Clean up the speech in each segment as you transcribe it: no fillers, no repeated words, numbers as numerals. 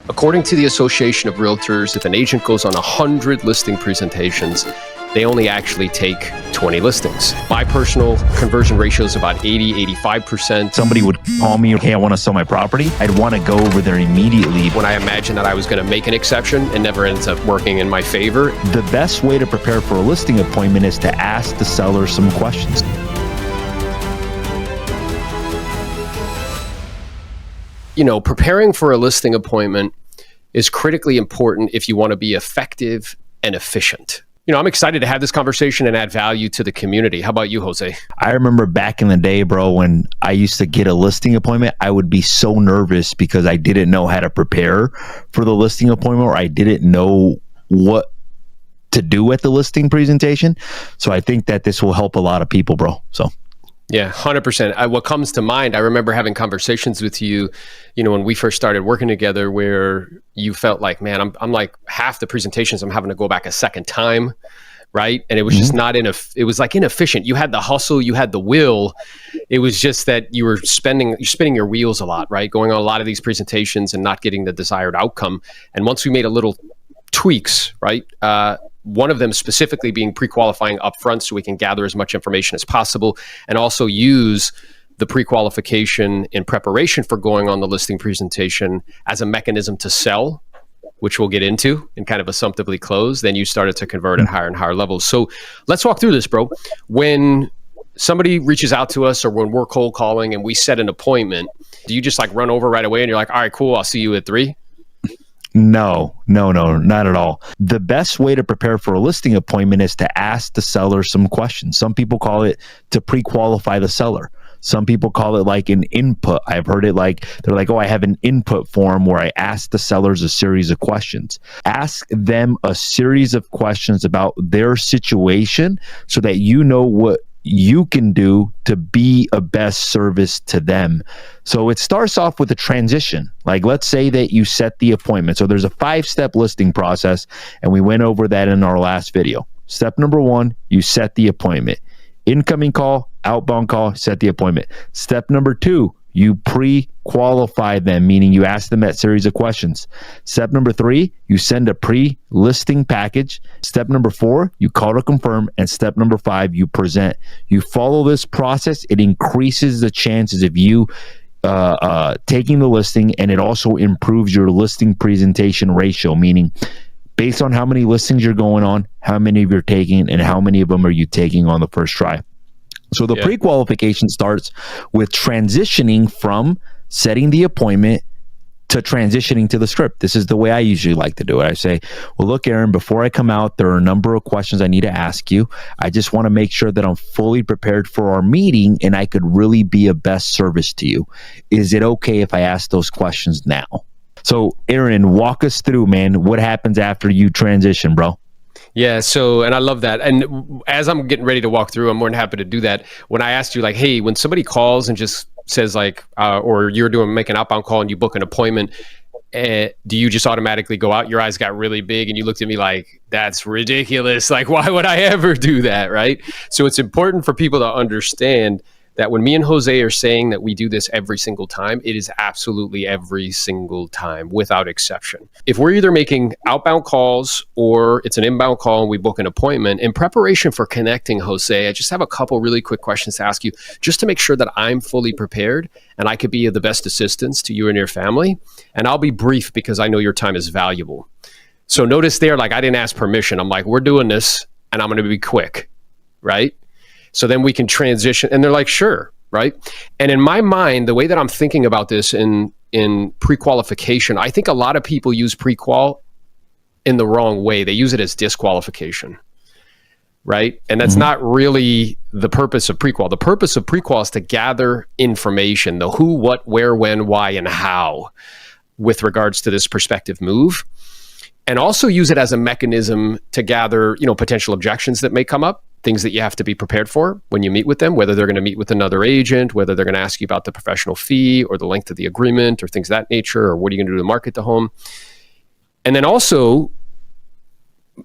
According to the Association of Realtors, if an agent goes on 100 listing presentations, they only actually take 20 listings. My personal conversion ratio is about 80-85%. Somebody would call me, okay, I want to sell my property. I'd want to go over there immediately. When I imagined that I was going to make an exception, it never ends up working in my favor. The best way to prepare for a listing appointment is to ask the seller some questions. You know, preparing for a listing appointment is critically important if you want to be effective and efficient. You know, I'm excited to have this conversation and add value to the community. How about you, Jose? I remember back in the day, bro, when I used to get a listing appointment, I would be so nervous because I didn't know how to prepare for the listing appointment, or I didn't know what to do at the listing presentation. So I think that this will help a lot of people, bro. So yeah, 100%. What comes to mind, I remember having conversations with you, you know, when we first started working together, where you felt like, man, I'm like half the presentations I'm having to go back a second time, right? And it was just not it was like inefficient. You had the hustle, you had the will. It was just that you're spinning your wheels a lot, right? Going on a lot of these presentations and not getting the desired outcome. And once we made a little tweaks, right? One of them specifically being pre-qualifying upfront so we can gather as much information as possible, and also use the pre-qualification in preparation for going on the listing presentation as a mechanism to sell, which we'll get into and kind of assumptively close. Then you started to convert at higher and higher levels. So let's walk through this, bro. When somebody reaches out to us or when we're cold calling and we set an appointment, do you just like run over right away and you're like, all right, cool, I'll see you at 3? No, not at all. The best way to prepare for a listing appointment is to ask the seller some questions. Some people call it to pre-qualify the seller. Some people call it like an input. I've heard it like, they're like, oh, I have an input form where I ask the sellers a series of questions. Ask them a series of questions about their situation so that you know what you can do to be a best service to them. So it starts off with a transition. Like, let's say that you set the appointment. So there's a 5-step listing process, and we went over that in our last video. Step number 1, you set the appointment. Incoming call, outbound call, set the appointment. Step number 2, you pre-qualify them, meaning you ask them that series of questions. Step number 3, you send a pre-listing package. Step number 4, you call to confirm. And step number 5, you present. You follow this process, it increases the chances of you taking the listing, and it also improves your listing presentation ratio, meaning based on how many listings you're going on, how many of you're taking, and how many of them are you taking on the first try. So the pre-qualification starts with transitioning from setting the appointment to transitioning to the script. This is the way I usually like to do it. I say, well, look, Aaron, before I come out, there are a number of questions I need to ask you. I just want to make sure that I'm fully prepared for our meeting and I could really be a best service to you. Is it okay if I ask those questions now? So Aaron, walk us through, man, what happens after you transition, bro? Yeah. So, and I love that. And as I'm getting ready to walk through, I'm more than happy to do that. When I asked you like, hey, when somebody calls and just says like, or you're make an outbound call and you book an appointment, do you just automatically go out? Your eyes got really big and you looked at me like, that's ridiculous. Like, why would I ever do that? Right. So it's important for people to understand that when me and Jose are saying that we do this every single time, it is absolutely every single time without exception. If we're either making outbound calls or it's an inbound call and we book an appointment, in preparation for connecting, Jose, I just have a couple really quick questions to ask you just to make sure that I'm fully prepared and I could be of the best assistance to you and your family. And I'll be brief because I know your time is valuable. So notice there, like I didn't ask permission. I'm like, we're doing this and I'm going to be quick, right? So then we can transition. And they're like, sure, right? And in my mind, the way that I'm thinking about this in pre-qualification, I think a lot of people use pre-qual in the wrong way. They use it as disqualification, right? And that's not really the purpose of Prequal. The purpose of Prequal is to gather information, the who, what, where, when, why, and how with regards to this prospective move. And also use it as a mechanism to gather, potential objections that may come up, things that you have to be prepared for when you meet with them, whether they're going to meet with another agent, whether they're going to ask you about the professional fee or the length of the agreement or things of that nature, or what are you going to do to market the home. And then also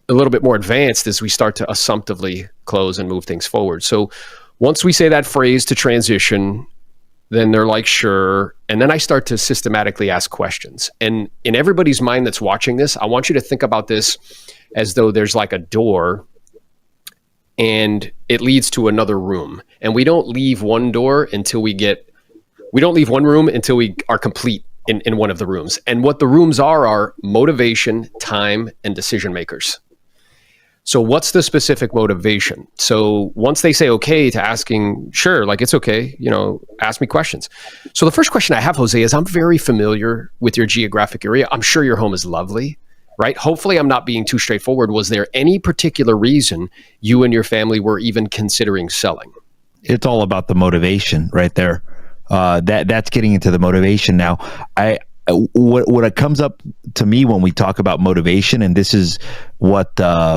a little bit more advanced as we start to assumptively close and move things forward. So once we say that phrase to transition, Then they're like, sure. And then I start to systematically ask questions. And in everybody's mind that's watching this, I want you to think about this as though there's like a door and it leads to another room. And we don't leave one door until we don't leave one room until we are complete in one of the rooms. And what the rooms are motivation, time, and decision makers. So what's the specific motivation? So once they say okay to asking, sure, like it's okay, ask me questions. So the first question I have, Jose, is I'm very familiar with your geographic area. I'm sure your home is lovely, right? Hopefully I'm not being too straightforward. Was there any particular reason you and your family were even considering selling? It's all about the motivation right there. That's getting into the motivation now. What comes up to me when we talk about motivation, and this is what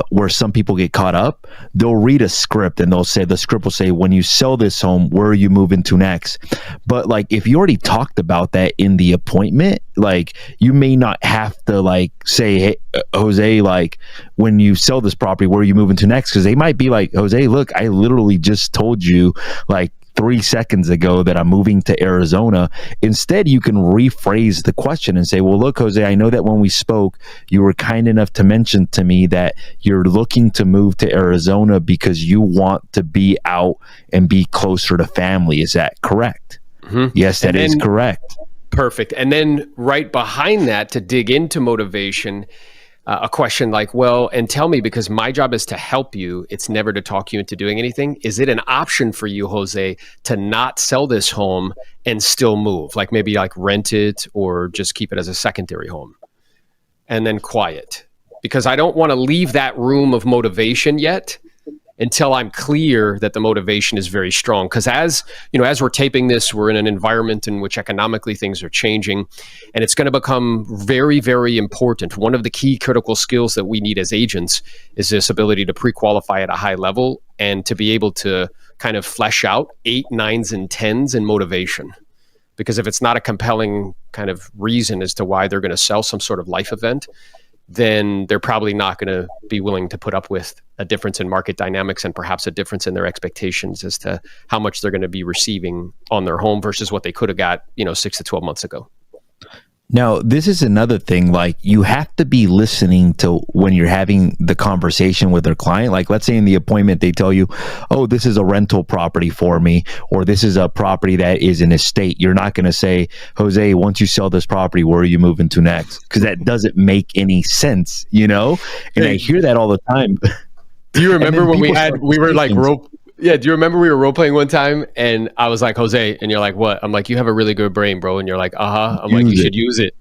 where some people get caught up, they'll read a script and the script will say, when you sell this home, where are you moving to next? But like, if you already talked about that in the appointment, like you may not have to like say, hey, Jose, like when you sell this property, where are you moving to next? Because they might be like, Jose, look, I literally just told you like 3 seconds ago that I'm moving to Arizona. Instead, you can rephrase the question and say, well, look, Jose, I know that when we spoke, you were kind enough to mention to me that you're looking to move to Arizona because you want to be out and be closer to family. Is that correct? Mm-hmm. Yes, that is correct. Perfect. And then right behind that, to dig into motivation, a question like, well, and tell me, because my job is to help you. It's never to talk you into doing anything. Is it an option for you, Jose, to not sell this home and still move? Like maybe like rent it or just keep it as a secondary home? And then quiet. Because I don't want to leave that room of motivation yet until I'm clear that the motivation is very strong. Because as we're taping this, we're in an environment in which economically things are changing, and it's going to become very, very important. One of the key critical skills that we need as agents is this ability to pre-qualify at a high level and to be able to kind of flesh out 8, 9s, and 10s in motivation. Because if it's not a compelling kind of reason as to why they're going to sell some sort of life event, then they're probably not going to be willing to put up with a difference in market dynamics and perhaps a difference in their expectations as to how much they're going to be receiving on their home versus what they could have got, 6 to 12 months ago. Now, this is another thing, like you have to be listening to when you're having the conversation with their client. Like let's say in the appointment, they tell you, oh, this is a rental property for me, or this is a property that is an estate. You're not going to say, Jose, once you sell this property, where are you moving to next? Because that doesn't make any sense, And I hear that all the time. Do you remember when we were like do you remember we were role playing one time and I was like, Jose, and you're like, what? I'm like, you have a really good brain, bro. And you're like, I'm like, you should use it.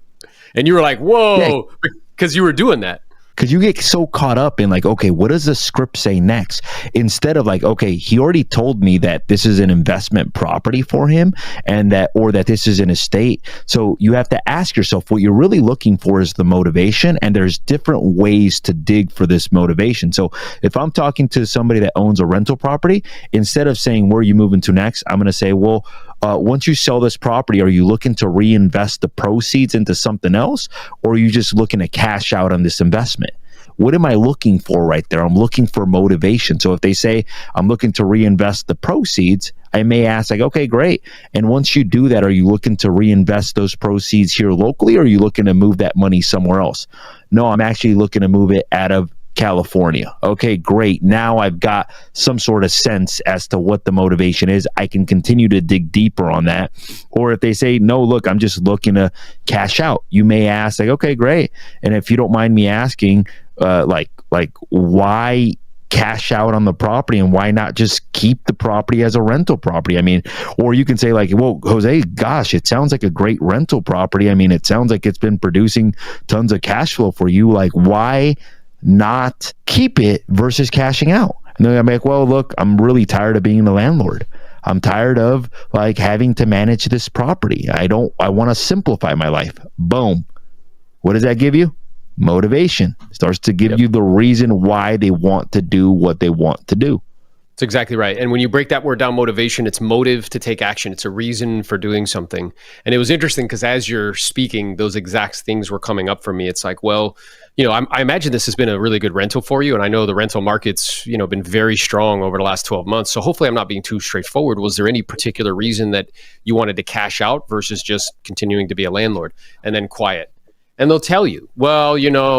And you were like, whoa, because you were doing that. Because you get so caught up in like, okay, what does the script say next? Instead of like, okay, he already told me that this is an investment property for him and that this is an estate. So you have to ask yourself, what you're really looking for is the motivation, and there's different ways to dig for this motivation. So if I'm talking to somebody that owns a rental property, instead of saying, where are you moving to next? I'm going to say, well, once you sell this property, are you looking to reinvest the proceeds into something else, or are you just looking to cash out on this investment? What am I looking for right there? I'm looking for motivation. So if they say I'm looking to reinvest the proceeds, I may ask like, okay, great. And once you do that, are you looking to reinvest those proceeds here locally, or are you looking to move that money somewhere else? No, I'm actually looking to move it out of California. Okay, great. Now I've got some sort of sense as to what the motivation is. I can continue to dig deeper on that. Or if they say, no, look, I'm just looking to cash out, you may ask like, okay, great. And if you don't mind me asking, like why cash out on the property, and why not just keep the property as a rental property? I mean, or you can say like, well, Jose, gosh, it sounds like a great rental property. I mean, it sounds like it's been producing tons of cash flow for you. Like, why not keep it versus cashing out? And then I'm like, well, look, I'm really tired of being the landlord. I'm tired of like having to manage this property. I want to simplify my life. Boom. What does that give you? Motivation. Starts to give you the reason why they want to do what they want to do. That's exactly right. And when you break that word down, motivation, it's motive to take action. It's a reason for doing something. And it was interesting because as you're speaking, those exact things were coming up for me. It's like, well, I imagine this has been a really good rental for you. And I know the rental market's, been very strong over the last 12 months. So hopefully I'm not being too straightforward. Was there any particular reason that you wanted to cash out versus just continuing to be a landlord? And then quiet. And they'll tell you, well,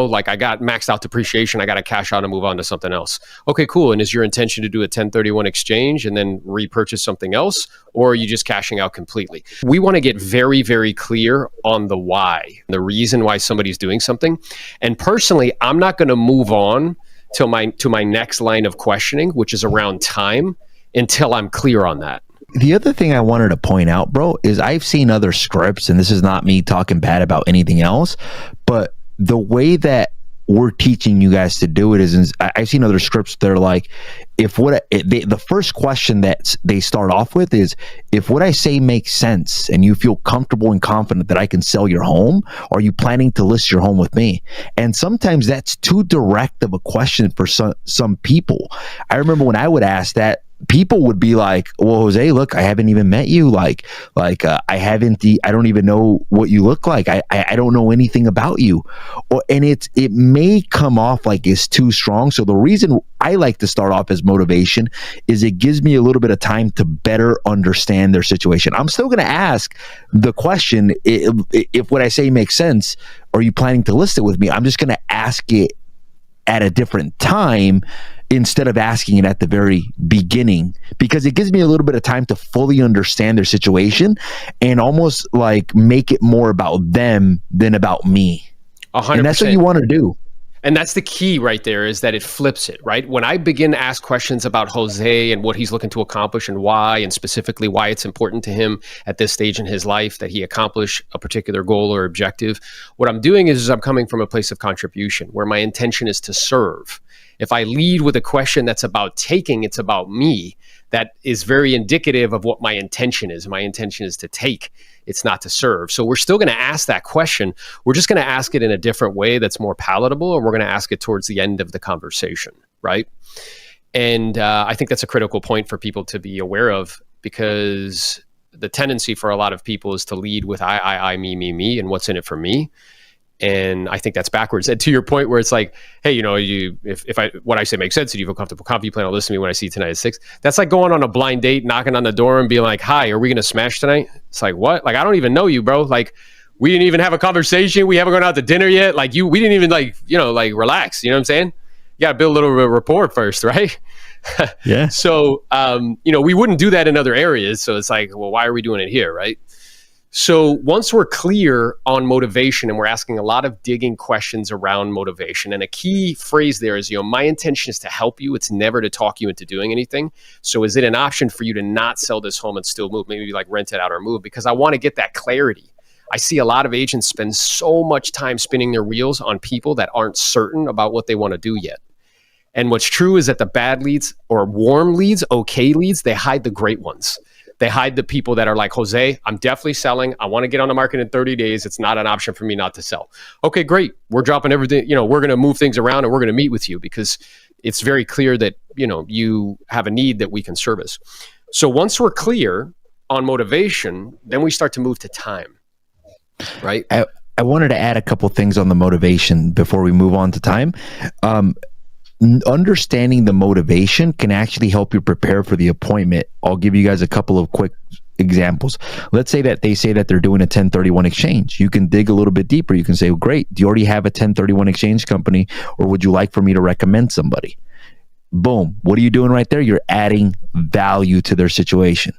like I got maxed out depreciation. I got to cash out and move on to something else. Okay, cool. And is your intention to do a 1031 exchange and then repurchase something else? Or are you just cashing out completely? We want to get very, very clear on the why, the reason why somebody's doing something. And personally, I'm not going to move on to my next line of questioning, which is around time, until I'm clear on that. The other thing I wanted to point out, bro, is I've seen other scripts, and this is not me talking bad about anything else, but the way that we're teaching you guys to do it is I've seen other scripts that are like, the first question that they start off with is, if what I say makes sense and you feel comfortable and confident that I can sell your home, are you planning to list your home with me? And sometimes that's too direct of a question for some people. I remember when I would ask that, people would be like, well, Jose, look, I haven't even met you. I don't even know what you look like. I don't know anything about you. And it may come off like it's too strong. So the reason I like to start off as motivation is it gives me a little bit of time to better understand their situation. I'm still going to ask the question, if what I say makes sense, are you planning to list it with me? I'm just going to ask it at a different time instead of asking it at the very beginning, because it gives me a little bit of time to fully understand their situation and almost like make it more about them than about me. 100%. And that's what you want to do. And that's the key right there, is that it flips it, right? When I begin to ask questions about Jose and what he's looking to accomplish and why, and specifically why it's important to him at this stage in his life that he accomplish a particular goal or objective, what I'm doing is I'm coming from a place of contribution where my intention is to serve. If I lead with a question that's about taking, it's about me, that is very indicative of what my intention is. My intention is to take. It's not to serve. So we're still going to ask that question. We're just going to ask it in a different way that's more palatable, and we're going to ask it towards the end of the conversation, right? And I think that's a critical point for people to be aware of, because the tendency for a lot of people is to lead with I, me, and what's in it for me. And I think that's backwards. And to your point where it's like, hey, if what I say makes sense and you feel comfortable, you plan to listen to me when I see you tonight at 6. That's like going on a blind date, knocking on the door and being like, hi, are we going to smash tonight? It's like, what? Like, I don't even know you, bro. Like, we didn't even have a conversation. We haven't gone out to dinner yet. Like, we didn't even relax. You know what I'm saying? You got to build a little bit of rapport first, right? Yeah. So, we wouldn't do that in other areas. So it's like, well, why are we doing it here, right? So once we're clear on motivation, and we're asking a lot of digging questions around motivation, and a key phrase there is, my intention is to help you. It's never to talk you into doing anything. So is it an option for you to not sell this home and still move, maybe like rent it out or move? Because I want to get that clarity. I see a lot of agents spend so much time spinning their wheels on people that aren't certain about what they want to do yet. And what's true is that the bad leads, or warm leads, okay leads, they hide the great ones. They hide the people that are like, Jose, I'm definitely selling. I want to get on the market in 30 days. It's not an option for me not to sell. Okay, great. We're dropping everything. We're going to move things around, and we're going to meet with you because it's very clear that, you have a need that we can service. So once we're clear on motivation, then we start to move to time, right? I wanted to add a couple things on the motivation before we move on to time. Understanding the motivation can actually help you prepare for the appointment. I'll give you guys a couple of quick examples. Let's say that they say that they're doing a 1031 exchange. You can dig a little bit deeper. You can say, well, great, do you already have a 1031 exchange company, or would you like for me to recommend somebody? Boom. What are you doing right there? You're adding value to their situation.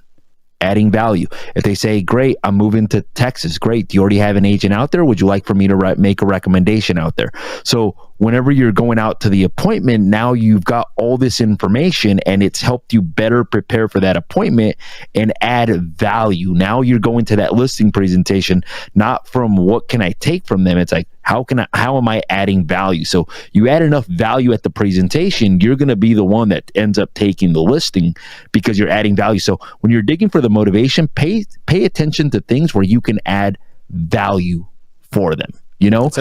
Adding value. If they say, great, I'm moving to Texas. Great. Do you already have an agent out there? Would you like for me to make a recommendation out there? So whenever you're going out to the appointment, now you've got all this information, and it's helped you better prepare for that appointment and add value. Now you're going to that listing presentation, not from what can I take from them? It's like, how am I adding value? So you add enough value at the presentation, you're going to be the one that ends up taking the listing because you're adding value. So when you're digging for the motivation, pay attention to things where you can add value for them. And also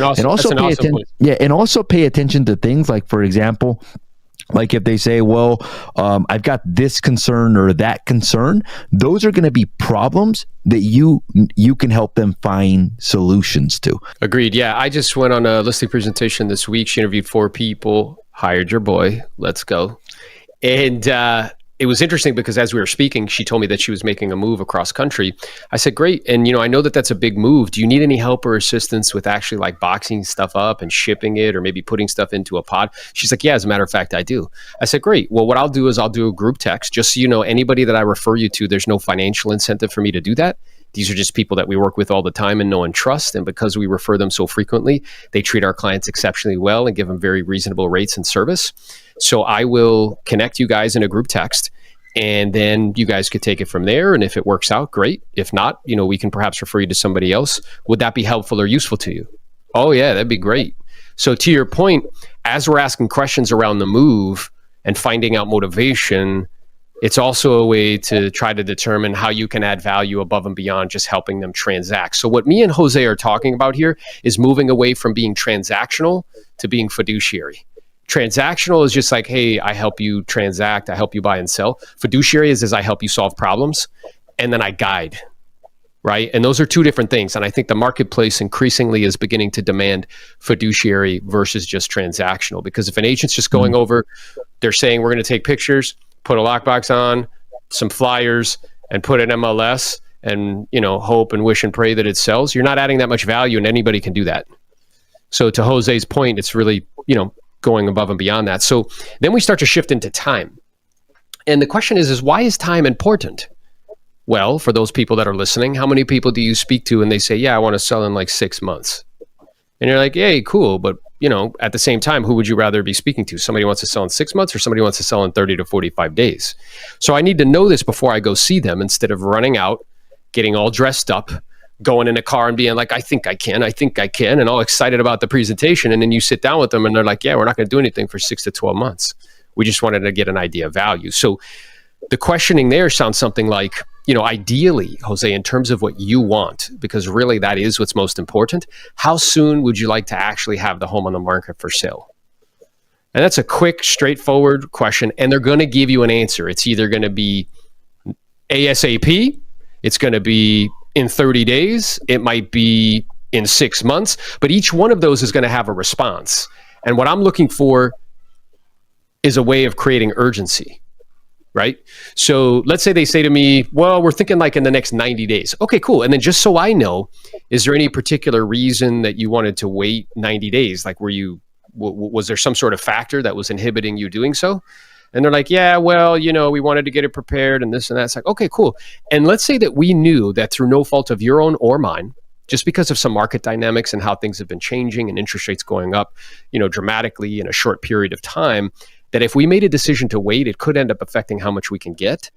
pay attention to things like, for example, Like if they say, well, I've got this concern or that concern, those are going to be problems that you can help them find solutions to. Agreed. Yeah, I just went on a listing presentation this week. She interviewed 4 people, hired your boy. Let's go. And it was interesting because as we were speaking, she told me that she was making a move across country. I said, great. And, I know that that's a big move. Do you need any help or assistance with actually like boxing stuff up and shipping it or maybe putting stuff into a pod? She's like, yeah, as a matter of fact, I do. I said, great. Well, what I'll do is I'll do a group text. Just so you know, anybody that I refer you to, there's no financial incentive for me to do that. These are just people that we work with all the time and know and trust. And because we refer them so frequently, they treat our clients exceptionally well and give them very reasonable rates and service. So I will connect you guys in a group text, and then you guys could take it from there. And if it works out, great. If not, we can perhaps refer you to somebody else. Would that be helpful or useful to you? Oh yeah, that'd be great. So to your point, as we're asking questions around the move and finding out motivation, it's also a way to try to determine how you can add value above and beyond just helping them transact. So what me and Jose are talking about here is moving away from being transactional to being fiduciary. Transactional is just like, hey, I help you transact, I help you buy and sell. Fiduciary is I help you solve problems, and then I guide, right? And those are 2 different things. And I think the marketplace increasingly is beginning to demand fiduciary versus just transactional. Because if an agent's just going over, they're saying we're going to take pictures, put a lockbox on, some flyers, and put an MLS, and hope and wish and pray that it sells, you're not adding that much value, and anybody can do that. So to Jose's point, it's really going above and beyond that. So then we start to shift into time. And the question is why is time important? Well, for those people that are listening, how many people do you speak to and they say, yeah, I want to sell in like 6 months? And you're like, hey, cool. But, at the same time, who would you rather be speaking to? Somebody who wants to sell in 6 months or somebody who wants to sell in 30 to 45 days? So I need to know this before I go see them instead of running out, getting all dressed up, going in a car and being like, I think I can, and all excited about the presentation. And then you sit down with them and they're like, yeah, we're not going to do anything for 6 to 12 months. We just wanted to get an idea of value. So the questioning there sounds something like, ideally, Jose, in terms of what you want, because really that is what's most important, how soon would you like to actually have the home on the market for sale? And that's a quick, straightforward question. And they're going to give you an answer. It's either going to be ASAP, it's going to be in 30 days, it might be in 6 months, but each one of those is going to have a response. And what I'm looking for is a way of creating urgency, right? So let's say they say to me, well, we're thinking like in the next 90 days. Okay, cool. And then just so I know, is there any particular reason that you wanted to wait 90 days? Like was there some sort of factor that was inhibiting you doing so? And they're like, yeah, well, we wanted to get it prepared and this and that. It's like, okay, cool. And let's say that we knew that through no fault of your own or mine, just because of some market dynamics and how things have been changing and interest rates going up, dramatically in a short period of time, that if we made a decision to wait, it could end up affecting how much we can get.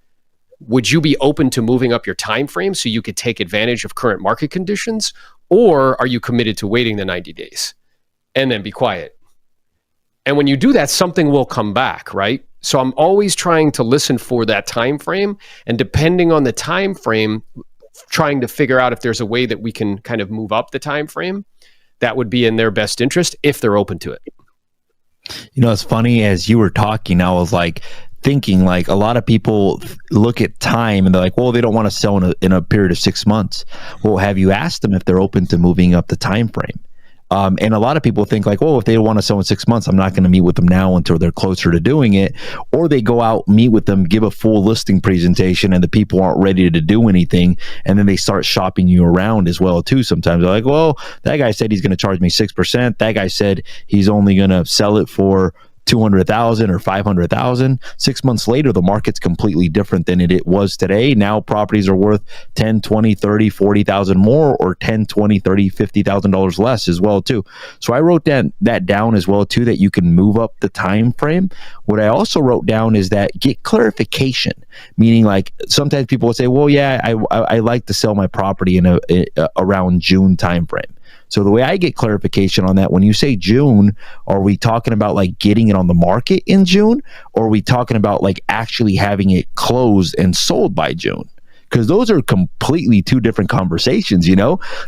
Would you be open to moving up your time frame so you could take advantage of current market conditions? Or are you committed to waiting the 90 days and then be quiet? And when you do that, something will come back, right? So I'm always trying to listen for that time frame, and depending on the time frame, trying to figure out if there's a way that we can kind of move up the time frame that would be in their best interest if they're open to it. It's funny, as you were talking, I was like thinking, like, a lot of people look at time and they're like, well, they don't want to sell in a period of 6 months. Well, have you asked them if they're open to moving up the time frame? And a lot of people think like, well, if they want to sell in 6 months, I'm not going to meet with them now until they're closer to doing it. Or they go out, meet with them, give a full listing presentation, and the people aren't ready to do anything. And then they start shopping you around as well, too. Sometimes they're like, well, that guy said he's going to charge me 6%. That guy said he's only going to sell it for 200,000 or 500,000. 6 months later, the market's completely different than it was today. Now properties are worth 10, 20, 30, 40,000 more, or 10, 20, 30, $50,000 less as well too. So I wrote that down as well too, that you can move up the time frame. What I also wrote down is that get clarification, meaning like sometimes people will say, well, yeah, I like to sell my property in around June time frame. So the way I get clarification on that, when you say June, are we talking about like getting it on the market in June? Or are we talking about like actually having it closed and sold by June? Because those are completely 2 different conversations,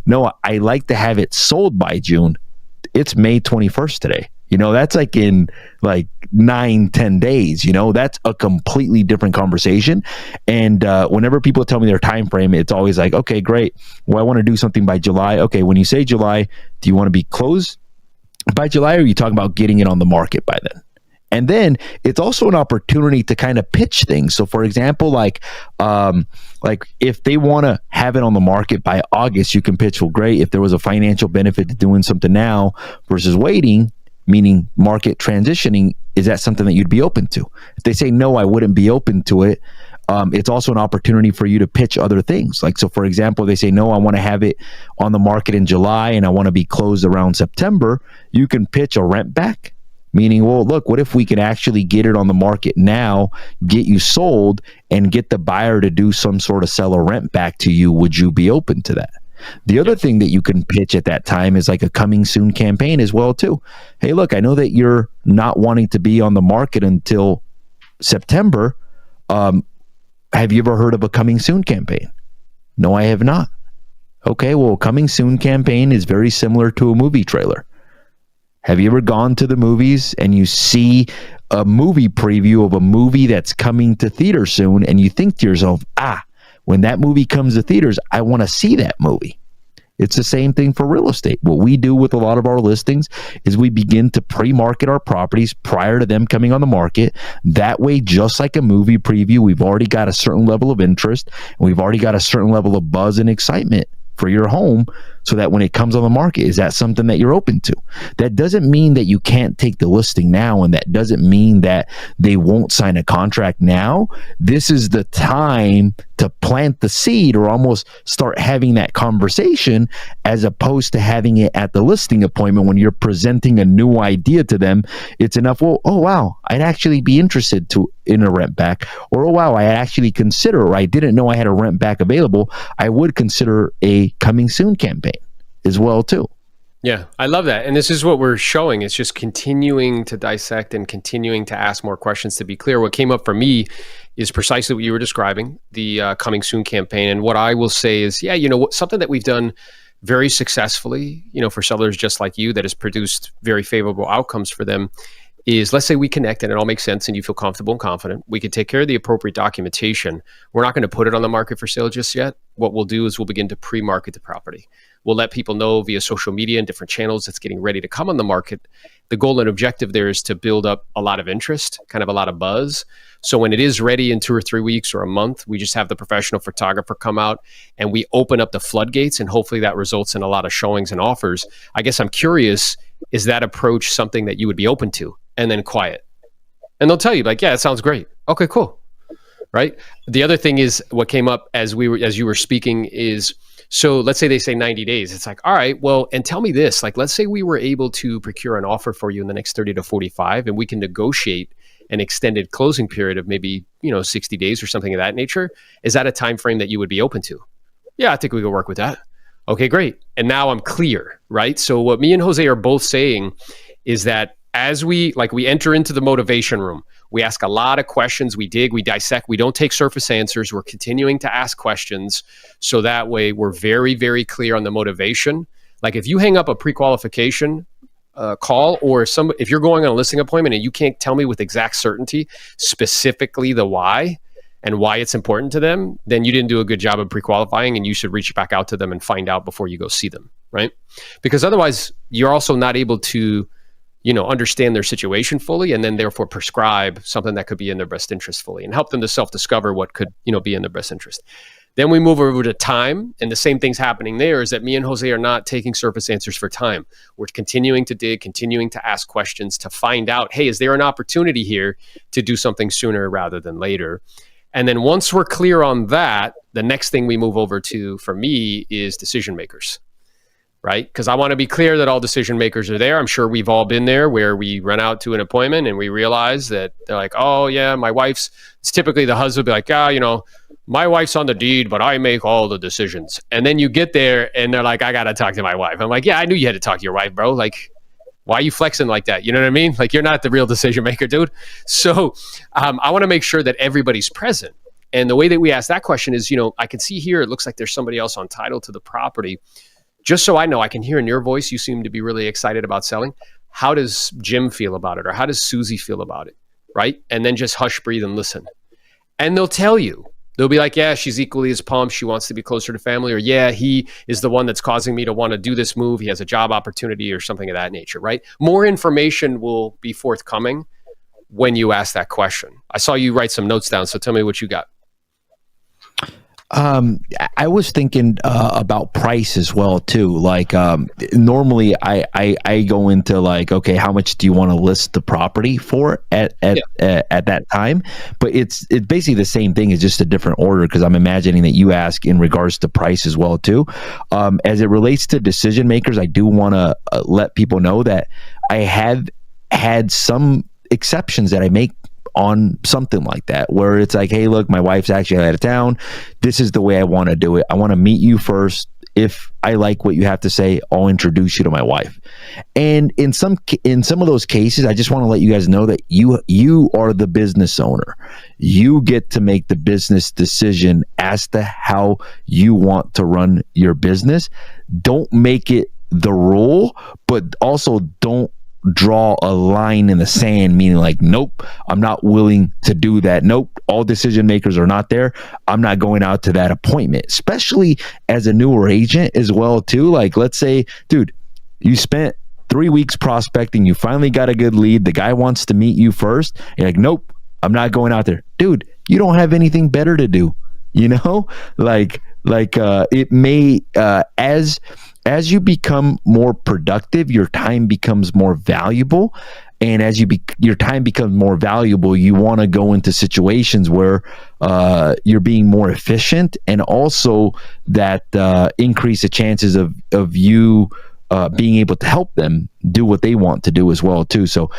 No, I like to have it sold by June. It's May 21st today. That's like in like 9-10 days. That's a completely different conversation. And whenever people tell me their time frame, it's always like, okay, great. Well, I want to do something by July. Okay, when you say July, do you want to be closed by July, or are you talking about getting it on the market by then? And then it's also an opportunity to kind of pitch things. So for example, like if they want to have it on the market by August, you can pitch, well, great. If there was a financial benefit to doing something now versus waiting, meaning market transitioning, is that something that you'd be open to? If they say, no, I wouldn't be open to it, it's also an opportunity for you to pitch other things. Like, so for example, they say, no, I want to have it on the market in July and I want to be closed around September. You can pitch a rent back, meaning, well, look, what if we could actually get it on the market now, get you sold, and get the buyer to do some sort of seller rent back to you? Would you be open to that? The other thing that you can pitch at that time is like a coming soon campaign as well too. Hey, look, I know that you're not wanting to be on the market until September. Have you ever heard of a coming soon campaign? No, I have not. Okay, well, coming soon campaign is very similar to a movie trailer. Have you ever gone to the movies and you see a movie preview of a movie that's coming to theater soon, and you think to yourself, when that movie comes to theaters, I want to see that movie. It's the same thing for real estate. What we do with a lot of our listings is we begin to pre-market our properties prior to them coming on the market. That way, just like a movie preview, we've already got a certain level of interest, and we've already got a certain level of buzz and excitement for your home, so that when it comes on the market, is that something that you're open to? That doesn't mean that you can't take the listing now, and that doesn't mean that they won't sign a contract now. This is the time to plant the seed, or almost start having that conversation, as opposed to having it at the listing appointment when you're presenting a new idea to them. It's enough, well, oh wow, I'd actually be interested in a rent back, or oh wow, I actually consider, or I didn't know I had a rent back available. I would consider a coming soon campaign as well too. Yeah, I love that. And this is what we're showing. It's just continuing to dissect and continuing to ask more questions to be clear. What came up for me is precisely what you were describing, the coming soon campaign. And what I will say is, something that we've done very successfully, for sellers just like you, that has produced very favorable outcomes for them, is, let's say we connect and it all makes sense and you feel comfortable and confident. We could take care of the appropriate documentation. We're not going to put it on the market for sale just yet. What we'll do is we'll begin to pre-market the property. We'll let people know via social media and different channels it's getting ready to come on the market. The goal and objective there is to build up a lot of interest, kind of a lot of buzz. So when it is ready in 2 or 3 weeks or a month, we just have the professional photographer come out and we open up the floodgates, and hopefully that results in a lot of showings and offers. I guess I'm curious, is that approach something that you would be open to? And then quiet. And they'll tell you, like, yeah, it sounds great. Okay, cool. Right? The other thing is, what came up as you were speaking is, so let's say they say 90 days. It's like, all right, well, and tell me this, like, let's say we were able to procure an offer for you in the next 30 to 45, and we can negotiate an extended closing period of maybe, 60 days or something of that nature. Is that a time frame that you would be open to? Yeah, I think we could work with that. Okay, great. And now I'm clear, right? So what me and Jose are both saying is that as we enter into the motivation room, we ask a lot of questions, we dig, we dissect, we don't take surface answers, we're continuing to ask questions, so that way we're very, very clear on the motivation. Like, if you hang up a pre-qualification call, or if you're going on a listing appointment and you can't tell me with exact certainty specifically the why and why it's important to them, then you didn't do a good job of pre-qualifying, and you should reach back out to them and find out before you go see them, right? Because otherwise you're also not able to understand their situation fully, and then therefore prescribe something that could be in their best interest fully, and help them to self-discover what could, be in their best interest. Then we move over to time, and the same thing's happening there, is that me and Jose are not taking surface answers for time. We're continuing to dig, continuing to ask questions to find out, hey, is there an opportunity here to do something sooner rather than later? And then once we're clear on that, the next thing we move over to, for me, is decision makers. Right? Because I want to be clear that all decision makers are there. I'm sure we've all been there, where we run out to an appointment and we realize that they're like, oh yeah, it's typically the husband be like, my wife's on the deed, but I make all the decisions. And then you get there and they're like, I got to talk to my wife. I'm like, yeah, I knew you had to talk to your wife, bro. Like, why are you flexing like that? You know what I mean? Like, you're not the real decision maker, dude. So I want to make sure that everybody's present. And the way that we ask that question is, I can see here, it looks like there's somebody else on title to the property. Just so I know, I can hear in your voice, you seem to be really excited about selling. how does Jim feel about it? Or how does Susie feel about it? Right? And then just hush, breathe, and listen. And they'll tell you. They'll be like, yeah, she's equally as pumped. She wants to be closer to family. Or, yeah, he is the one that's causing me to want to do this move. He has a job opportunity or something of that nature, right? More information will be forthcoming when you ask that question. I saw you write some notes down, so tell me what you got. I was thinking about price as well too. Like normally, I go into like, okay, how much do you want to list the property for at that time? But it's basically the same thing. It's just a different order because I'm imagining that you ask in regards to price as well too. As it relates to decision makers, I do want to let people know that I have had some exceptions that I make on something like that, where it's like, hey, look, my wife's actually out of town. This is the way I want to do it. I want to meet you first. If I like what you have to say, I'll introduce you to my wife. And in some of those cases, I just want to let you guys know that you are the business owner. You get to make the business decision as to how you want to run your business. Don't make it the rule, but also don't draw a line in the sand, meaning like, nope, I'm not willing to do that. Nope, all decision makers are not there. I'm not going out to that appointment, especially as a newer agent as well too. Like, let's say, dude, you spent 3 weeks prospecting, you finally got a good lead, the guy wants to meet you first. You're like, nope, I'm not going out there. Dude, you don't have anything better to do, you know? Like it may as you become more productive, your time becomes more valuable. And as your time becomes more valuable, you want to go into situations where you're being more efficient, and also that increase the chances of you being able to help them do what they want to do as well too. So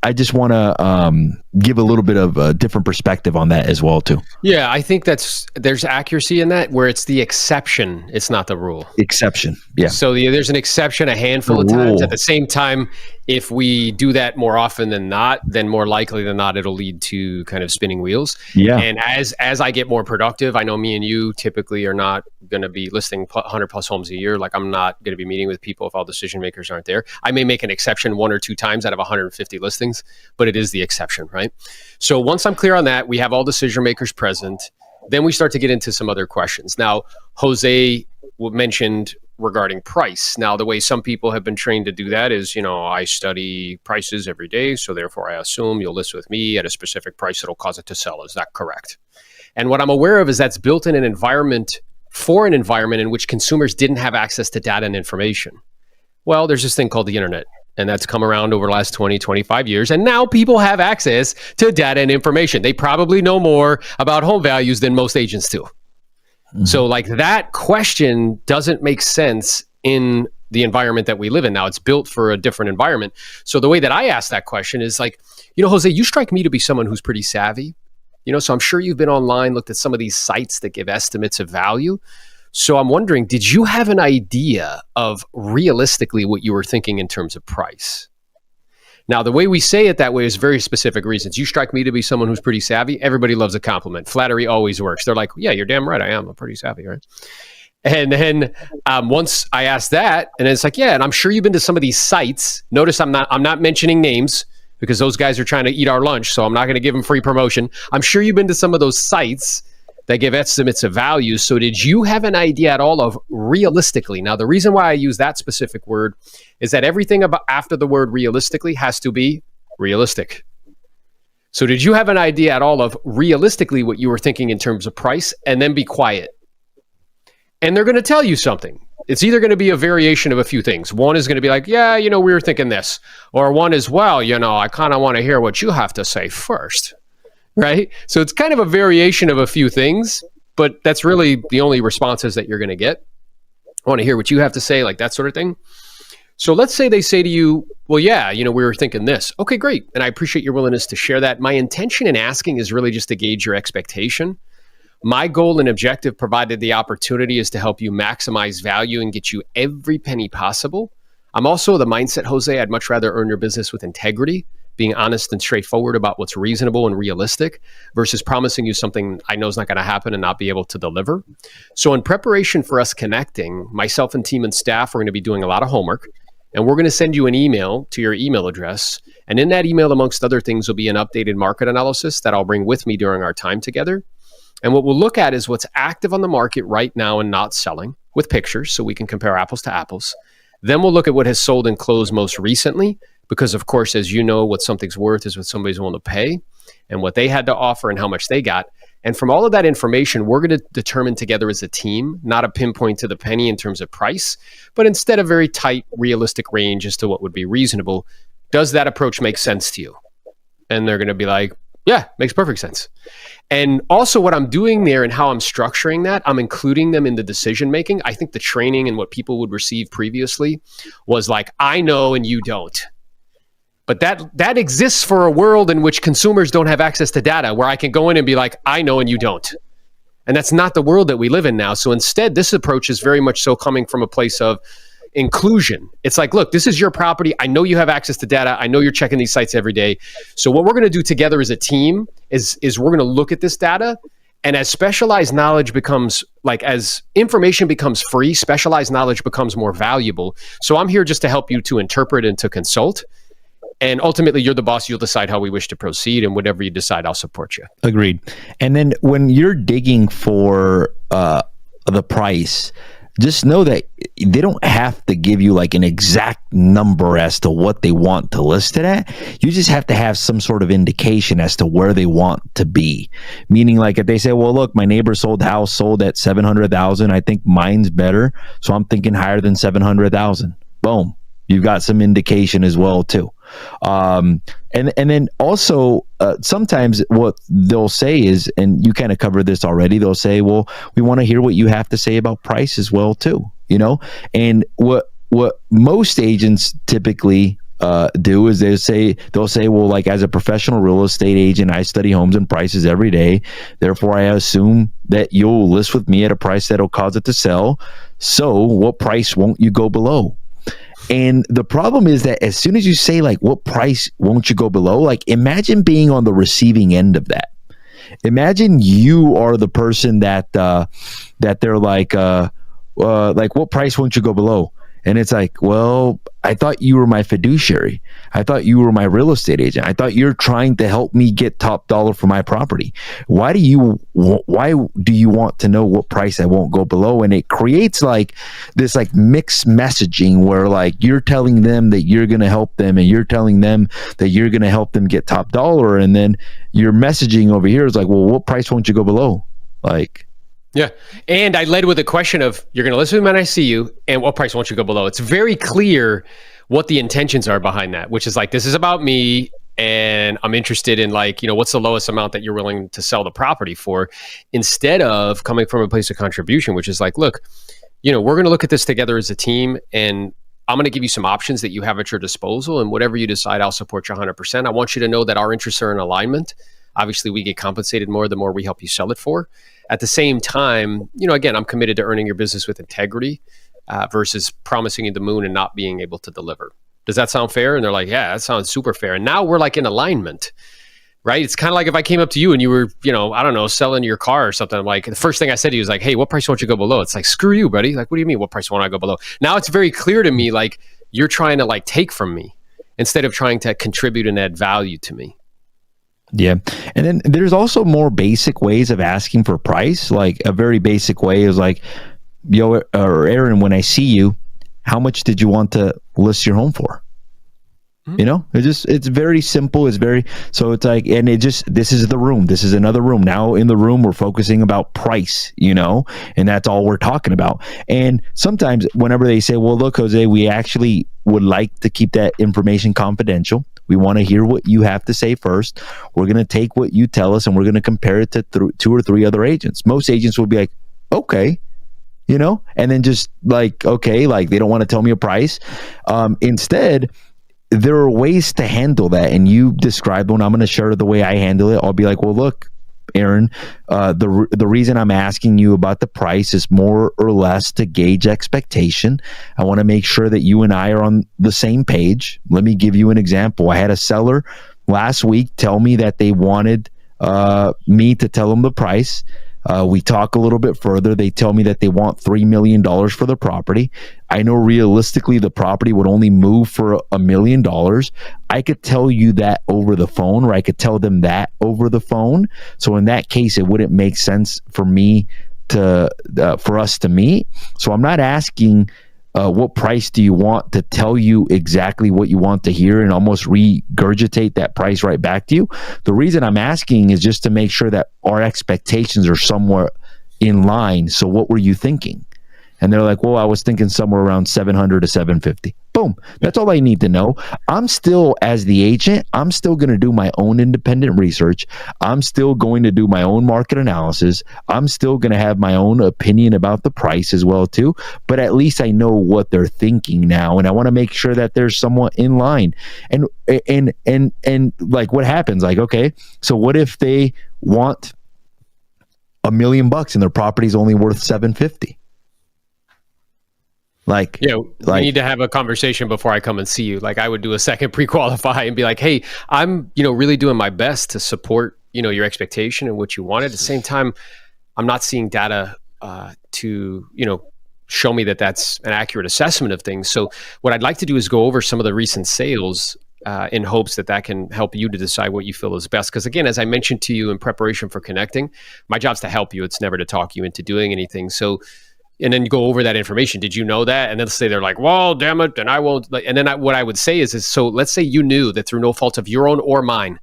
I just want to give a little bit of a different perspective on that as well too. Yeah, I think there's accuracy in that, where it's the exception, it's not the rule. Exception, yeah. So there's an exception a handful of times. At the same time, if we do that more often than not, then more likely than not, it'll lead to kind of spinning wheels. Yeah. And as I get more productive, I know me and you typically are not going to be listing 100 plus homes a year. Like, I'm not going to be meeting with people if all decision makers aren't there. I may make an exception 1 or 2 times out of 150 listings, but it is the exception, right? So once I'm clear on that, we have all decision makers present. Then we start to get into some other questions. Now, Jose mentioned regarding price. Now, the way some people have been trained to do that is, I study prices every day, so therefore I assume you'll list with me at a specific price that'll cause it to sell. Is that correct? And what I'm aware of is that's built in an environment in which consumers didn't have access to data and information. Well, there's this thing called the internet, and that's come around over the last 20, 25 years. And now people have access to data and information. They probably know more about home values than most agents do. Mm-hmm. So like, that question doesn't make sense in the environment that we live in now. It's built for a different environment. So the way that I ask that question is like, Jose, you strike me to be someone who's pretty savvy. So I'm sure you've been online, looked at some of these sites that give estimates of value. So I'm wondering, did you have an idea of realistically what you were thinking in terms of price? Now, the way we say it that way is very specific reasons. You strike me to be someone who's pretty savvy. Everybody loves a compliment. Flattery always works. They're like, yeah, you're damn right. I am. I'm pretty savvy, right? And then once I ask that, and it's like, yeah, and I'm sure you've been to some of these sites. Notice I'm not mentioning names because those guys are trying to eat our lunch, so I'm not going to give them free promotion. I'm sure you've been to some of those sites that give estimates of value. So did you have an idea at all of realistically? Now, the reason why I use that specific word is that everything about after the word realistically has to be realistic. So did you have an idea at all of realistically what you were thinking in terms of price? And then be quiet. And they're going to tell you something. It's either going to be a variation of a few things. One is going to be like, yeah, we were thinking this. Or one is, well, I kind of want to hear what you have to say first. Right? So it's kind of a variation of a few things, but that's really the only responses that you're going to get. I want to hear what you have to say, like that sort of thing. So let's say they say to you, well, yeah, we were thinking this. Okay, great. And I appreciate your willingness to share that. My intention in asking is really just to gauge your expectation. My goal and objective, provided the opportunity, is to help you maximize value and get you every penny possible. I'm also the mindset, Jose, I'd much rather earn your business with integrity, being honest and straightforward about what's reasonable and realistic versus promising you something I know is not going to happen and not be able to deliver. So in preparation for us connecting, myself and team and staff are going to be doing a lot of homework. And we're going to send you an email to your email address. And in that email, amongst other things, will be an updated market analysis that I'll bring with me during our time together. And what we'll look at is what's active on the market right now and not selling with pictures so we can compare apples to apples. Then we'll look at what has sold and closed most recently, because of course, as you know, what something's worth is what somebody's willing to pay and what they had to offer and how much they got. And from all of that information, we're going to determine together as a team, not a pinpoint to the penny in terms of price, but instead a very tight, realistic range as to what would be reasonable. Does that approach make sense to you? And they're going to be like, yeah, makes perfect sense. And also what I'm doing there and how I'm structuring that, I'm including them in the decision making. I think the training and what people would receive previously was like, I know and you don't. But that exists for a world in which consumers don't have access to data, where I can go in and be like, I know and you don't. And that's not the world that we live in now. So instead, this approach is very much so coming from a place of inclusion. It's like, look, this is your property. I know you have access to data. I know you're checking these sites every day. So what we're going to do together as a team is we're going to look at this data. And as specialized knowledge becomes, like as information becomes free, specialized knowledge becomes more valuable. So I'm here just to help you to interpret and to consult. And ultimately, you're the boss. You'll decide how we wish to proceed. And whatever you decide, I'll support you. Agreed. And then when you're digging for the price, just know that they don't have to give you like an exact number as to what they want to list it at. You just have to have some sort of indication as to where they want to be. Meaning, like if they say, well, look, my neighbor's house sold at 700,000. I think mine's better. So I'm thinking higher than 700,000. Boom. You've got some indication as well too. And then also sometimes what they'll say is, and you kind of covered this already, they'll say, well, we want to hear what you have to say about price as well too, you know? And what most agents typically do is they'll say, well, like as a professional real estate agent, I study homes and prices every day. Therefore, I assume that you'll list with me at a price that'll cause it to sell. So what price won't you go below? And the problem is that as soon as you say like, what price won't you go below? Like imagine being on the receiving end of that. Imagine you are the person that they're like what price won't you go below? And it's like, well, I thought you were my fiduciary. I thought you were my real estate agent. I thought you're trying to help me get top dollar for my property. Why do you want to know what price I won't go below? And it creates like this like mixed messaging where like you're telling them that you're going to help them and you're telling them that you're going to help them get top dollar. And then your messaging over here is like, well, what price won't you go below? Like, yeah. And I led with a question of, you're going to listen to me when I see you, and what price won't you go below? It's very clear what the intentions are behind that, which is like, this is about me, and I'm interested in like, you know, what's the lowest amount that you're willing to sell the property for, instead of coming from a place of contribution, which is like, look, you know, we're going to look at this together as a team, and I'm going to give you some options that you have at your disposal, and whatever you decide, I'll support you 100%. I want you to know that our interests are in alignment. Obviously, we get compensated more the more we help you sell it for. At the same time, you know, again, I'm committed to earning your business with integrity versus promising you the moon and not being able to deliver. Does that sound fair? And they're like, yeah, that sounds super fair. And now we're like in alignment, right? It's kind of like if I came up to you and you were, you know, I don't know, selling your car or something. I'm like, the first thing I said to you was like, hey, what price won't you go below? It's like, screw you, buddy. Like, what do you mean? What price won't I go below? Now it's very clear to me, like you're trying to like take from me instead of trying to contribute and add value to me. Yeah. And then there's also more basic ways of asking for price. Like a very basic way is like, yo, or Aaron, when I see you, how much did you want to list your home for? You know, it's very simple. It's like, and this is the room. This is another room. Now in the room, we're focusing about price, you know, and that's all we're talking about. And sometimes whenever they say, well, look, Jose, we actually would like to keep that information confidential. We want to hear what you have to say first. We're going to take what you tell us and we're going to compare it to 2 or 3 other agents. Most agents will be like, okay, you know, and then just like, okay, like they don't want to tell me a price. Instead, there are ways to handle that. And you described one. I'm going to share the way I handle it. I'll be like, well, look, Aaron, the reason I'm asking you about the price is more or less to gauge expectation. I want to make sure that you and I are on the same page. Let me give you an example. I had a seller last week tell me that they wanted me to tell them the price. We talk a little bit further. They tell me that they want $3 million for the property. I know realistically the property would only move for $1 million. I could tell you that over the phone, or I could tell them that over the phone. So in that case, it wouldn't make sense for me to for us to meet. So I'm not asking what price do you want to tell you exactly what you want to hear and almost regurgitate that price right back to you. The reason I'm asking is just to make sure that our expectations are somewhere in line. So what were you thinking? And they're like, well, I was thinking somewhere around 700 to 750. Boom. That's all I need to know. I'm still, as the agent, I'm still going to do my own independent research. I'm still going to do my own market analysis. I'm still going to have my own opinion about the price as well, too. But at least I know what they're thinking now. And I want to make sure that they're somewhat in line. And like what happens? Like, okay, so what if they want $1 million and their property's only worth 750? Like, yeah, we need to have a conversation before I come and see you. Like, I would do a second pre-qualify and be like, hey, I'm, really doing my best to support, your expectation and what you want. At the same time, I'm not seeing data to, show me that that's an accurate assessment of things. So what I'd like to do is go over some of the recent sales in hopes that can help you to decide what you feel is best. Because again, as I mentioned to you in preparation for connecting, my job's to help you. It's never to talk you into doing anything. So, and then go over that information. Did you know that? And then say they're like, well, damn it, then I won't. And then what I would say is so let's say you knew that through no fault of your own or mine,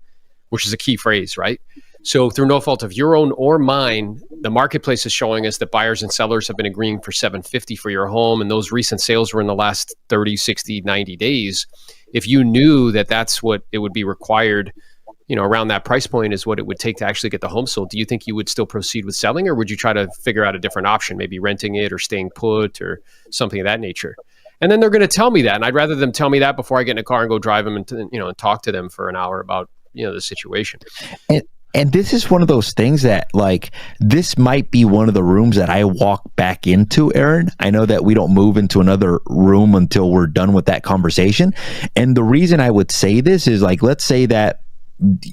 which is a key phrase, right? So through no fault of your own or mine, the marketplace is showing us that buyers and sellers have been agreeing for $750 for your home. And those recent sales were in the last 30, 60, 90 days. If you knew that that's what it would be required, around that price point is what it would take to actually get the home sold, do you think you would still proceed with selling, or would you try to figure out a different option, maybe renting it or staying put or something of that nature? And then they're going to tell me that. And I'd rather them tell me that before I get in a car and go drive them and talk to them for an hour about, the situation. And this is one of those things that, like, this might be one of the rooms that I walk back into, Aaron. I know that we don't move into another room until we're done with that conversation. And the reason I would say this is, like, let's say that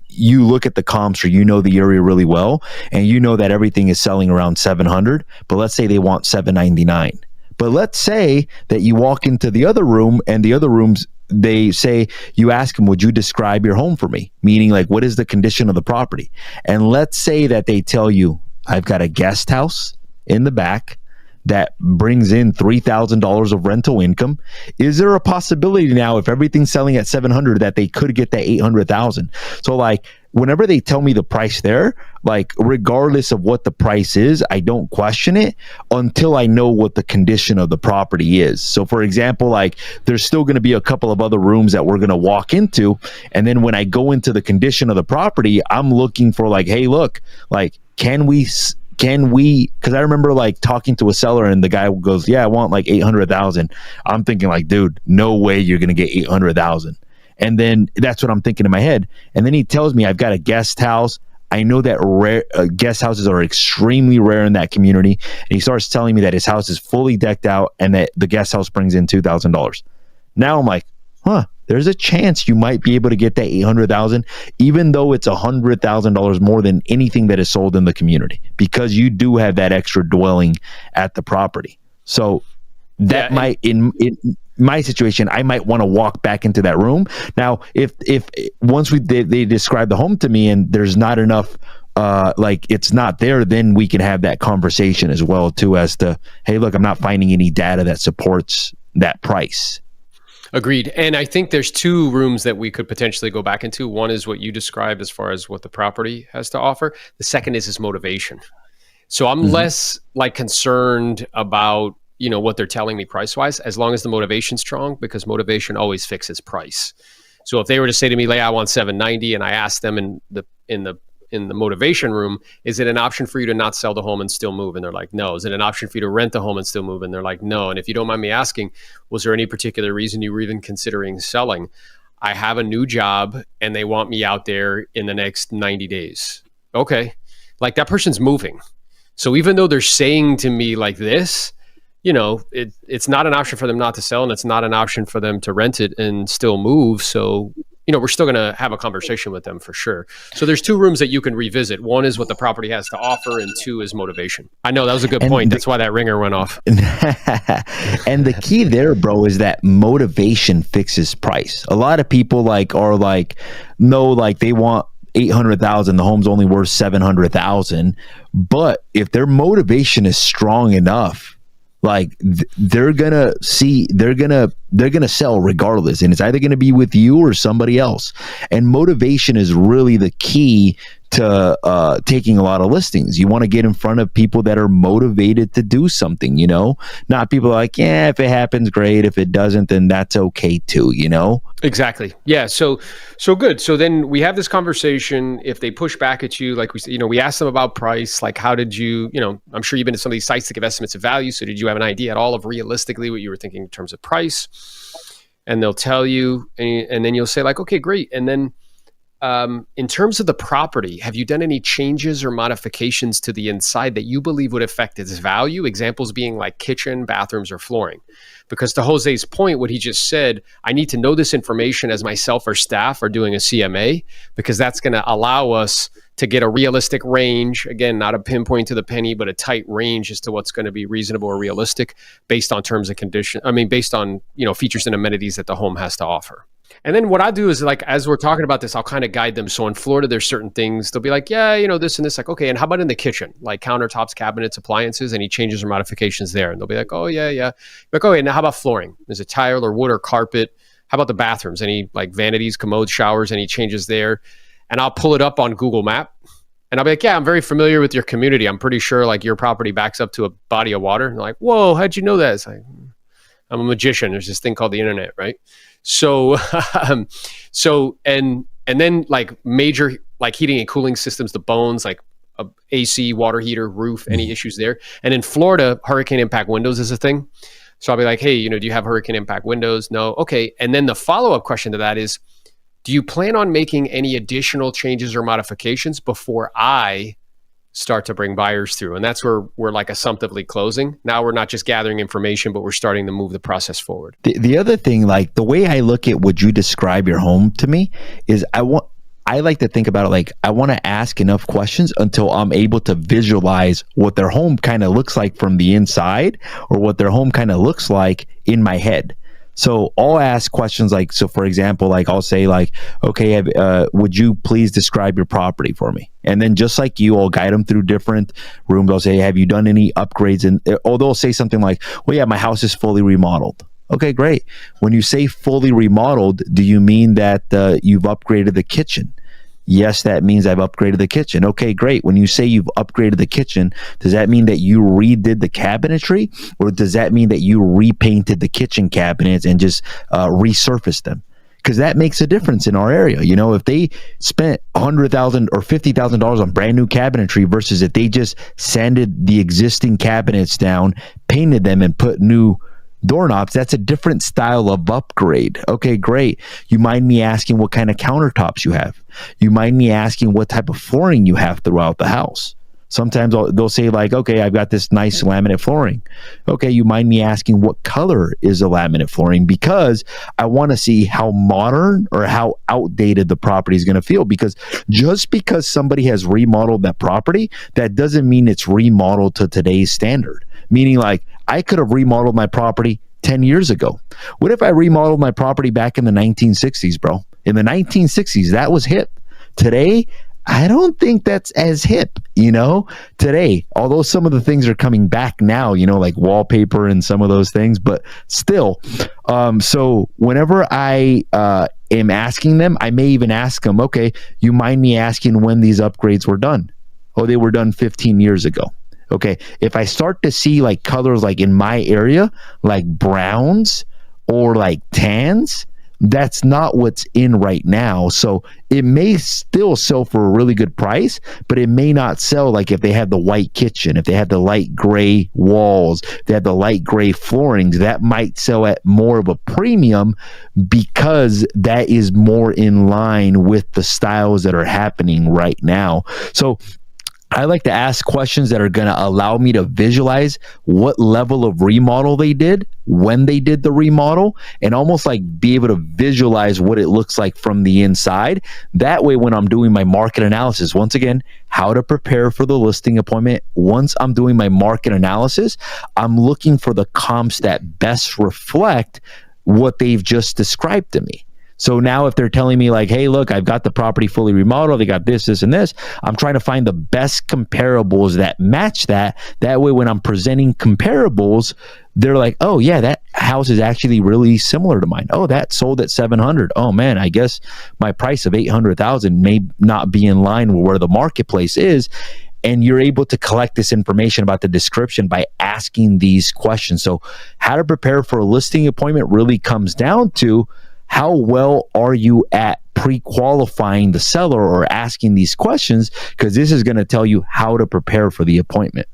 you look at the comps, or the area really well, and that everything is selling around 700, but let's say they want 799. But let's say that you walk into the other room, and the other rooms, they say, you ask them, would you describe your home for me? Meaning, like, what is the condition of the property? And let's say that they tell you, I've got a guest house in the back that brings in $3,000 of rental income. Is there a possibility now, if everything's selling at 700, that they could get that 800,000? So, like, whenever they tell me the price there, like, regardless of what the price is, I don't question it until I know what the condition of the property is. So, for example, like, there's still going to be a couple of other rooms that we're going to walk into. And then when I go into the condition of the property, I'm looking for, like, hey, look, like, can we, because I remember, like, talking to a seller, and the guy goes, yeah, I want like 800,000. I'm thinking, like, dude, no way you're going to get 800,000. And then that's what I'm thinking in my head. And then he tells me, I've got a guest house. I know that guest houses are extremely rare in that community. And he starts telling me that his house is fully decked out and that the guest house brings in $2,000. Now I'm like, there's a chance you might be able to get that 800,000, even though it's $100,000 more than anything that is sold in the community, because you do have that extra dwelling at the property. So that might, in my situation, I might want to walk back into that room. Now, if once they describe the home to me and there's not enough, like, it's not there, then we can have that conversation as well too, as to, hey, look, I'm not finding any data that supports that price. Agreed. And I think there's two rooms that we could potentially go back into. One is what you described as far as what the property has to offer. The second is his motivation. So I'm less, like, concerned about, what they're telling me price-wise, as long as the motivation's strong, because motivation always fixes price. So if they were to say to me, I want 790, and I asked them in the motivation room, is it an option for you to not sell the home and still move? And they're like, no. Is it an option for you to rent the home and still move? And they're like, no. And if you don't mind me asking, was there any particular reason you were even considering selling? I have a new job and they want me out there in the next 90 days. Okay. Like, that person's moving. So even though they're saying to me like this, it's not an option for them not to sell, and it's not an option for them to rent it and still move. So we're still going to have a conversation with them for sure. So there's two rooms that you can revisit. One is what the property has to offer, and two is motivation. I know that was a good point. That's why that ringer went off. And the key there, bro, is that motivation fixes price. A lot of people are like, no, like they want 800,000, the home's only worth 700,000. But if their motivation is strong enough, like they're gonna sell regardless, and it's either gonna be with you or somebody else. And motivation is really the key to taking a lot of listings. You want to get in front of people that are motivated to do something, not people like, yeah, if it happens, great. If it doesn't, then that's okay too, Exactly. Yeah. So good. So then we have this conversation. If they push back at you, like we said, we ask them about price, like how did you, I'm sure you've been to some of these sites to give estimates of value. So did you have an idea at all of realistically what you were thinking in terms of price? And they'll tell you, and then you'll say like, okay, great. And then in terms of the property, have you done any changes or modifications to the inside that you believe would affect its value? Examples being like kitchen, bathrooms, or flooring. Because to Jose's point, what he just said, I need to know this information as myself or staff are doing a CMA, because that's going to allow us to get a realistic range. Again, not a pinpoint to the penny, but a tight range as to what's going to be reasonable or realistic based on terms and conditions. Based on, features and amenities that the home has to offer. And then what I do is, like, as we're talking about this, I'll kind of guide them. So in Florida, there's certain things they'll be like, yeah, this and this, like, okay. And how about in the kitchen, like countertops, cabinets, appliances, any changes or modifications there? And they'll be like, oh yeah. Like, okay, now how about flooring? Is it tile or wood or carpet? How about the bathrooms? Any like vanities, commodes, showers, any changes there? And I'll pull it up on Google Map. And I'll be like, yeah, I'm very familiar with your community. I'm pretty sure like your property backs up to a body of water. And they're like, whoa, how'd you know that? It's like, I'm a magician. There's this thing called the internet, right? So, and then like major like heating and cooling systems, the bones, like a AC, water heater, roof, any issues there. And in Florida, hurricane impact windows is a thing. So I'll be like, hey, do you have hurricane impact windows? No. Okay. And then the follow-up question to that is, do you plan on making any additional changes or modifications before I start to bring buyers through? And that's where we're like assumptively closing. Now we're not just gathering information, but we're starting to move the process forward. The other thing, like the way I look at would you describe your home to me is I like to think about it like I want to ask enough questions until I'm able to visualize what their home kind of looks like from the inside, or what their home kind of looks like in my head. So I'll ask questions like, so for example, like I'll say like, okay, would you please describe your property for me? And then just like you, I'll guide them through different rooms. I'll say, have you done any upgrades? And they'll say something like, well, yeah, my house is fully remodeled. Okay, great. When you say fully remodeled, do you mean that you've upgraded the kitchen? Yes, that means I've upgraded the kitchen. Okay, great. When you say you've upgraded the kitchen, does that mean that you redid the cabinetry, or does that mean that you repainted the kitchen cabinets and just resurfaced them? Because that makes a difference in our area. If they spent $100,000 or $50,000 on brand new cabinetry versus if they just sanded the existing cabinets down, painted them, and put new doorknobs, that's a different style of upgrade. Okay, great. You mind me asking what kind of countertops you have? You mind me asking what type of flooring you have throughout the house? Sometimes they'll say like, okay, I've got this nice laminate flooring. Okay, you mind me asking what color is the laminate flooring? Because I want to see how modern or how outdated the property is going to feel. Because just because somebody has remodeled that property, that doesn't mean it's remodeled to today's standard. Meaning like, I could have remodeled my property 10 years ago. What if I remodeled my property back in the 1960s, bro? In the 1960s, that was hip. Today, I don't think that's as hip, today, although some of the things are coming back now, like wallpaper and some of those things, but still. So whenever I am asking them, I may even ask them, okay, you mind me asking when these upgrades were done? Oh, they were done 15 years ago. Okay, if I start to see like colors like in my area, like browns or like tans, that's not what's in right now. So it may still sell for a really good price, but it may not sell like if they have the white kitchen, if they have the light gray walls, they have the light gray floorings, that might sell at more of a premium because that is more in line with the styles that are happening right now. So I like to ask questions that are going to allow me to visualize what level of remodel they did, when they did the remodel, and almost like be able to visualize what it looks like from the inside. That way, when I'm doing my market analysis, once again, how to prepare for the listing appointment. Once I'm doing my market analysis, I'm looking for the comps that best reflect what they've just described to me. So now if they're telling me like, hey, look, I've got the property fully remodeled, they got this, and this, I'm trying to find the best comparables that match that. That way, when I'm presenting comparables, they're like, oh yeah, that house is actually really similar to mine. Oh, that sold at 700. Oh man, I guess my price of 800,000 may not be in line with where the marketplace is. And you're able to collect this information about the description by asking these questions. So how to prepare for a listing appointment really comes down to how well are you at pre-qualifying the seller or asking these questions, because this is going to tell you how to prepare for the appointment.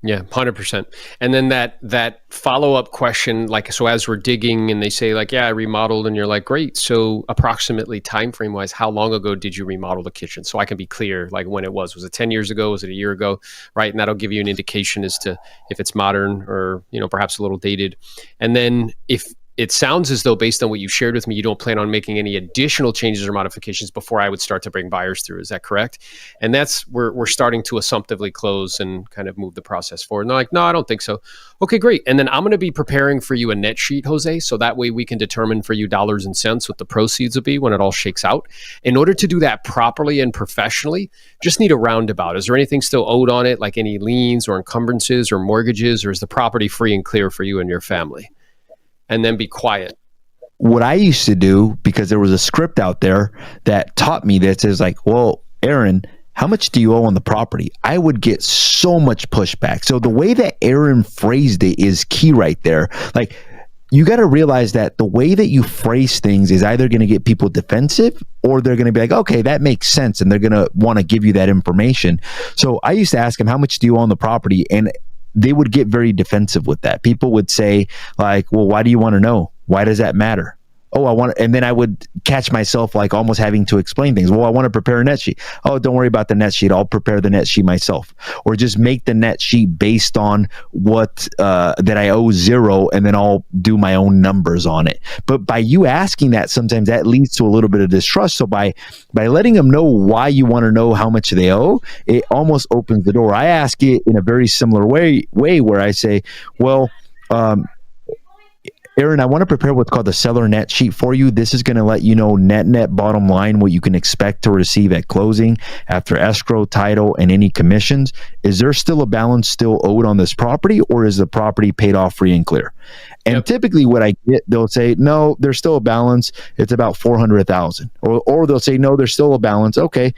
Yeah, 100%. And then that follow-up question, like, so as we're digging and they say like, yeah, I remodeled, and you're like, great. So approximately time frame wise, how long ago did you remodel the kitchen? So I can be clear, like when it was it 10 years ago? Was it a year ago? Right. And that'll give you an indication as to if it's modern or, perhaps a little dated. And then if it sounds as though, based on what you shared with me, you don't plan on making any additional changes or modifications before I would start to bring buyers through. Is that correct? And that's where we're starting to assumptively close and kind of move the process forward. And they're like, no, I don't think so. Okay, great. And then I'm going to be preparing for you a net sheet, Jose, so that way we can determine for you dollars and cents what the proceeds will be when it all shakes out. In order to do that properly and professionally, just need a roundabout. Is there anything still owed on it, like any liens or encumbrances or mortgages, or is the property free and clear for you and your family? And then be quiet. What I used to do, because there was a script out there that taught me that says like, well, Aaron, how much do you owe on the property? I would get so much pushback. So the way that Aaron phrased it is key right there. Like, you got to realize that the way that you phrase things is either going to get people defensive or they're going to be like, okay, that makes sense. And they're going to want to give you that information. So I used to ask him, how much do you own the property? And they would get very defensive with that. People would say like, well, why do you want to know? Why does that matter? Oh, I want, and then I would catch myself like almost having to explain things. Well, I want to prepare a net sheet. Oh, don't worry about the net sheet. I'll prepare the net sheet myself, or just make the net sheet based on what that I owe zero, and then I'll do my own numbers on it. But by you asking that, sometimes that leads to a little bit of distrust. So by letting them know why you want to know how much they owe, it almost opens the door. I ask it in a very similar way where I say, well, Aaron, I want to prepare what's called the seller net sheet for you. This is going to let you know net bottom line, what you can expect to receive at closing after escrow, title, and any commissions. Is there still a balance still owed on this property, or is the property paid off free and clear? And typically what I get, they'll say, no, there's still a balance. It's about 400,000. Or they'll say, no, there's still a balance. Okay.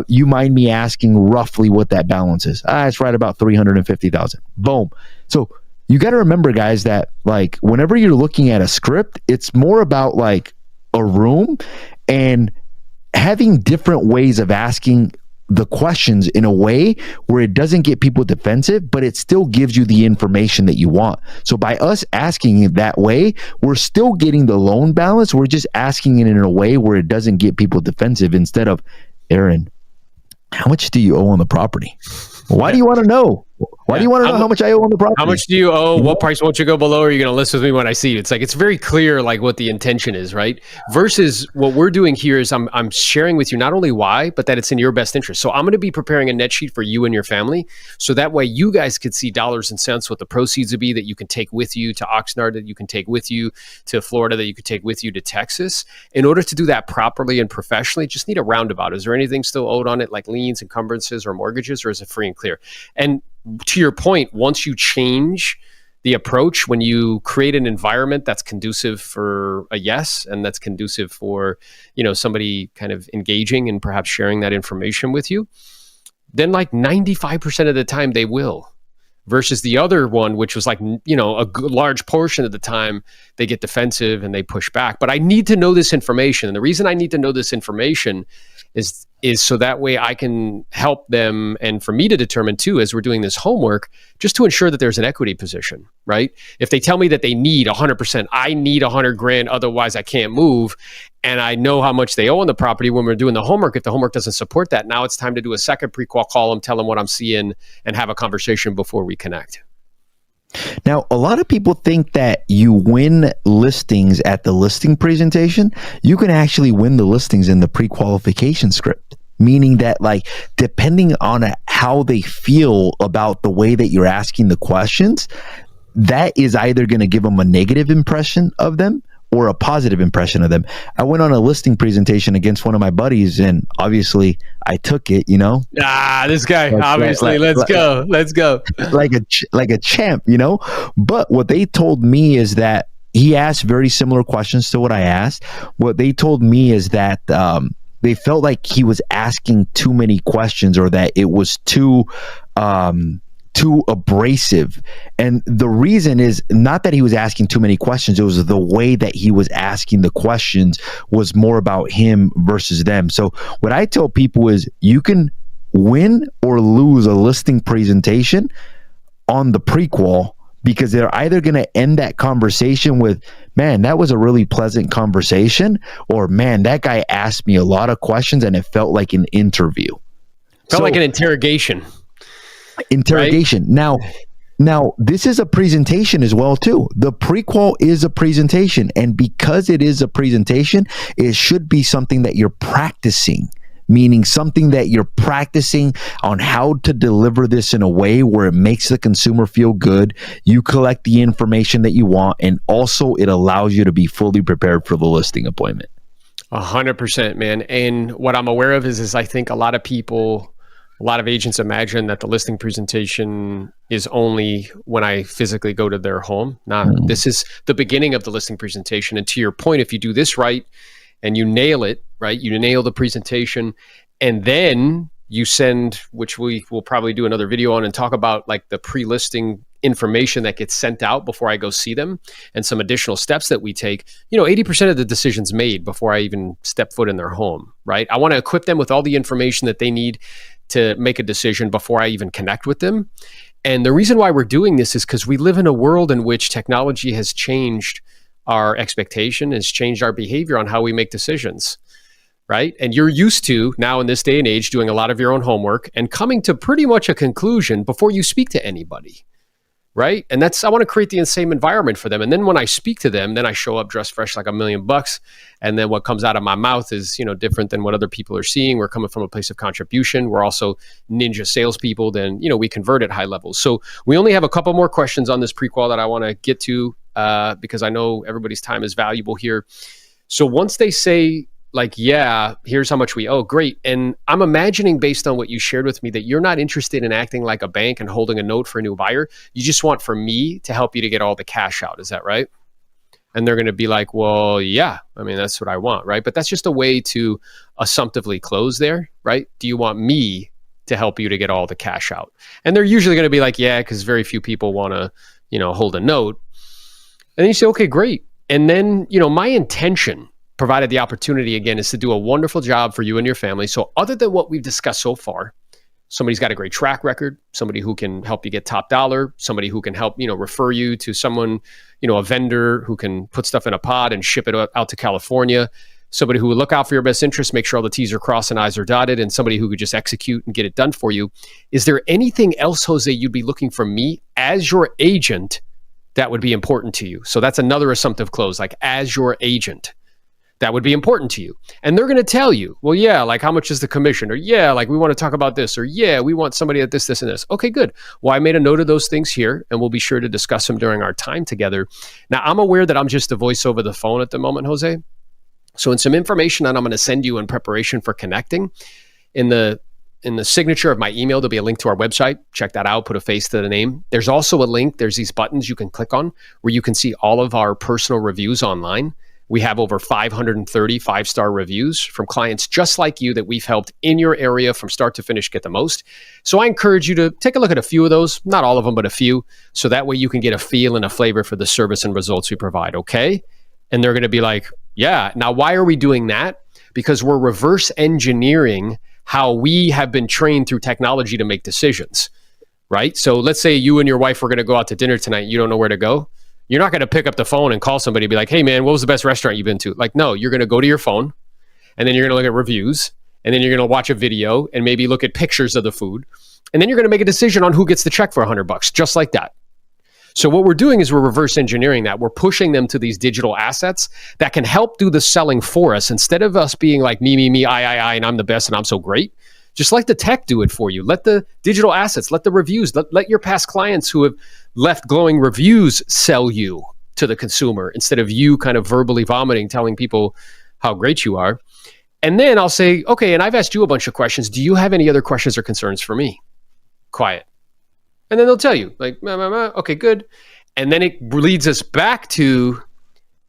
You mind me asking roughly what that balance is? It's right about 350,000. Boom. So you got to remember, guys, that like whenever you're looking at a script, it's more about like a room and having different ways of asking the questions in a way where it doesn't get people defensive, but it still gives you the information that you want. So by us asking it that way, we're still getting the loan balance. We're just asking it in a way where it doesn't get people defensive, instead of, Aaron, how much do you owe on the property? Why do you want to know? Why do you want to know how much I owe on the property? How much do you owe? What price won't you go below? Or are you going to list with me when I see you? It's like, it's very clear, like what the intention is, right? Versus what we're doing here is I'm sharing with you not only why, but that it's in your best interest. So I'm going to be preparing a net sheet for you and your family. So that way you guys could see dollars and cents, what the proceeds would be that you can take with you to Oxnard, that you can take with you to Florida, that you could take with you to Texas. In order to do that properly and professionally, just need a roundabout. Is there anything still owed on it, like liens, encumbrances, or mortgages, or is it free and clear? And to your point, once you change the approach, when you create an environment that's conducive for a yes, and that's conducive for, somebody kind of engaging and perhaps sharing that information with you, then like 95% of the time they will. Versus the other one, which was like, a large portion of the time they get defensive and they push back. But I need to know this information. And the reason I need to know this information is so that way I can help them, and for me to determine too, as we're doing this homework, just to ensure that there's an equity position, right? If they tell me that they need 100%, I need 100 grand, otherwise I can't move. and I know how much they owe on the property when we're doing the homework. If the homework doesn't support that, now it's time to do a second prequal, call them, tell them what I'm seeing, and have a conversation before we connect. Now, a lot of people think that you win listings at the listing presentation. You can actually win the listings in the pre-qualification script, meaning that, like, depending on how they feel about the way that you're asking the questions, that is either going to give them a negative impression of them or a positive impression of them. I went on a listing presentation against one of my buddies, and obviously I took it, you know. This guy, obviously, let's go. Like a champ, you know. But what they told me is that he asked very similar questions to what I asked. What they told me is that they felt like he was asking too many questions, or that it was too abrasive. And the reason is not that he was asking too many questions. It was the way that he was asking the questions was more about him versus them. So what I tell people is you can win or lose a listing presentation on the prequal, because they're either going to end that conversation with, man, that was a really pleasant conversation, or, man, that guy asked me a lot of questions and it felt like an interview. Felt like an interrogation. Right? Now this is a presentation as well too. The prequal is a presentation, and because it is a presentation, it should be something that you're practicing, meaning something that you're practicing on how to deliver this in a way where it makes the consumer feel good, you collect the information that you want, and also it allows you to be fully prepared for the listing appointment. 100%, man. And what I'm aware of is I think a lot of agents imagine that the listing presentation is only when I physically go to their home. This is the beginning of the listing presentation. And to your point, if you do this right and you nail it, right, you nail the presentation, and then you send, which we will probably do another video on and talk about, like the pre-listing information that gets sent out before I go see them and some additional steps that we take, 80% of the decision's made before I even step foot in their home, right? I want to equip them with all the information that they need to make a decision before I even connect with them. And the reason why we're doing this is because we live in a world in which technology has changed our expectation, has changed our behavior on how we make decisions, right? And you're used to now in this day and age doing a lot of your own homework and coming to pretty much a conclusion before you speak to anybody, right? And I want to create the same environment for them. And then when I speak to them, then I show up dressed fresh like $1 million. And then what comes out of my mouth is, different than what other people are seeing. We're coming from a place of contribution. We're also ninja salespeople. Then, we convert at high levels. So we only have a couple more questions on this prequel that I want to get to because I know everybody's time is valuable here. So once they say, like, yeah, here's how much we owe, great. And I'm imagining, based on what you shared with me, that you're not interested in acting like a bank and holding a note for a new buyer. You just want for me to help you to get all the cash out. Is that right? And they're going to be like, well, yeah, that's what I want, right? But that's just a way to assumptively close there, right? Do you want me to help you to get all the cash out? And they're usually going to be like, yeah, because very few people want to, hold a note. And then you say, okay, great. And then, my intention, provided the opportunity again, is to do a wonderful job for you and your family. So other than what we've discussed so far, somebody's got a great track record, somebody who can help you get top dollar, somebody who can help, refer you to someone, a vendor who can put stuff in a pod and ship it out to California, somebody who would look out for your best interest, make sure all the T's are crossed and I's are dotted, and somebody who could just execute and get it done for you. Is there anything else, Jose, you'd be looking for me as your agent that would be important to you? So that's another assumptive close, like as your agent. That would be important to you. And they're going to tell you, well, yeah, like how much is the commission? Or yeah, like we want to talk about this. Or yeah, we want somebody at this, and this. Okay, good. Well, I made a note of those things here, and we'll be sure to discuss them during our time together. Now, I'm aware that I'm just a voice over the phone at the moment, Jose. So in some information that I'm going to send you in preparation for connecting, in the signature of my email, there'll be a link to our website. Check that out. Put a face to the name. There's also a link. There's these buttons you can click on where you can see all of our personal reviews online. We have over 530 five-star reviews from clients just like you that we've helped in your area from start to finish get the most. So I encourage you to take a look at a few of those, not all of them, but a few, so that way you can get a feel and a flavor for the service and results we provide, okay? And they're going to be like, yeah. Now, why are we doing that? Because we're reverse engineering how we have been trained through technology to make decisions, right? So let's say you and your wife were going to go out to dinner tonight. You don't know where to go. You're not going to pick up the phone and call somebody and be like, hey man, what was the best restaurant you've been to? Like, no, you're going to go to your phone and then you're going to look at reviews and then you're going to watch a video and maybe look at pictures of the food. And then you're going to make a decision on who gets the check for $100, just like that. So what we're doing is we're reverse engineering that. We're pushing them to these digital assets that can help do the selling for us instead of us being like me, I, and I'm the best and I'm so great. Just let the tech do it for you. Let the digital assets, let the reviews, let your past clients who have left glowing reviews sell you to the consumer instead of you kind of verbally vomiting, telling people how great you are. And then I'll say, okay, and I've asked you a bunch of questions. Do you have any other questions or concerns for me? Quiet. And then they'll tell you, like, okay, good. And then it leads us back to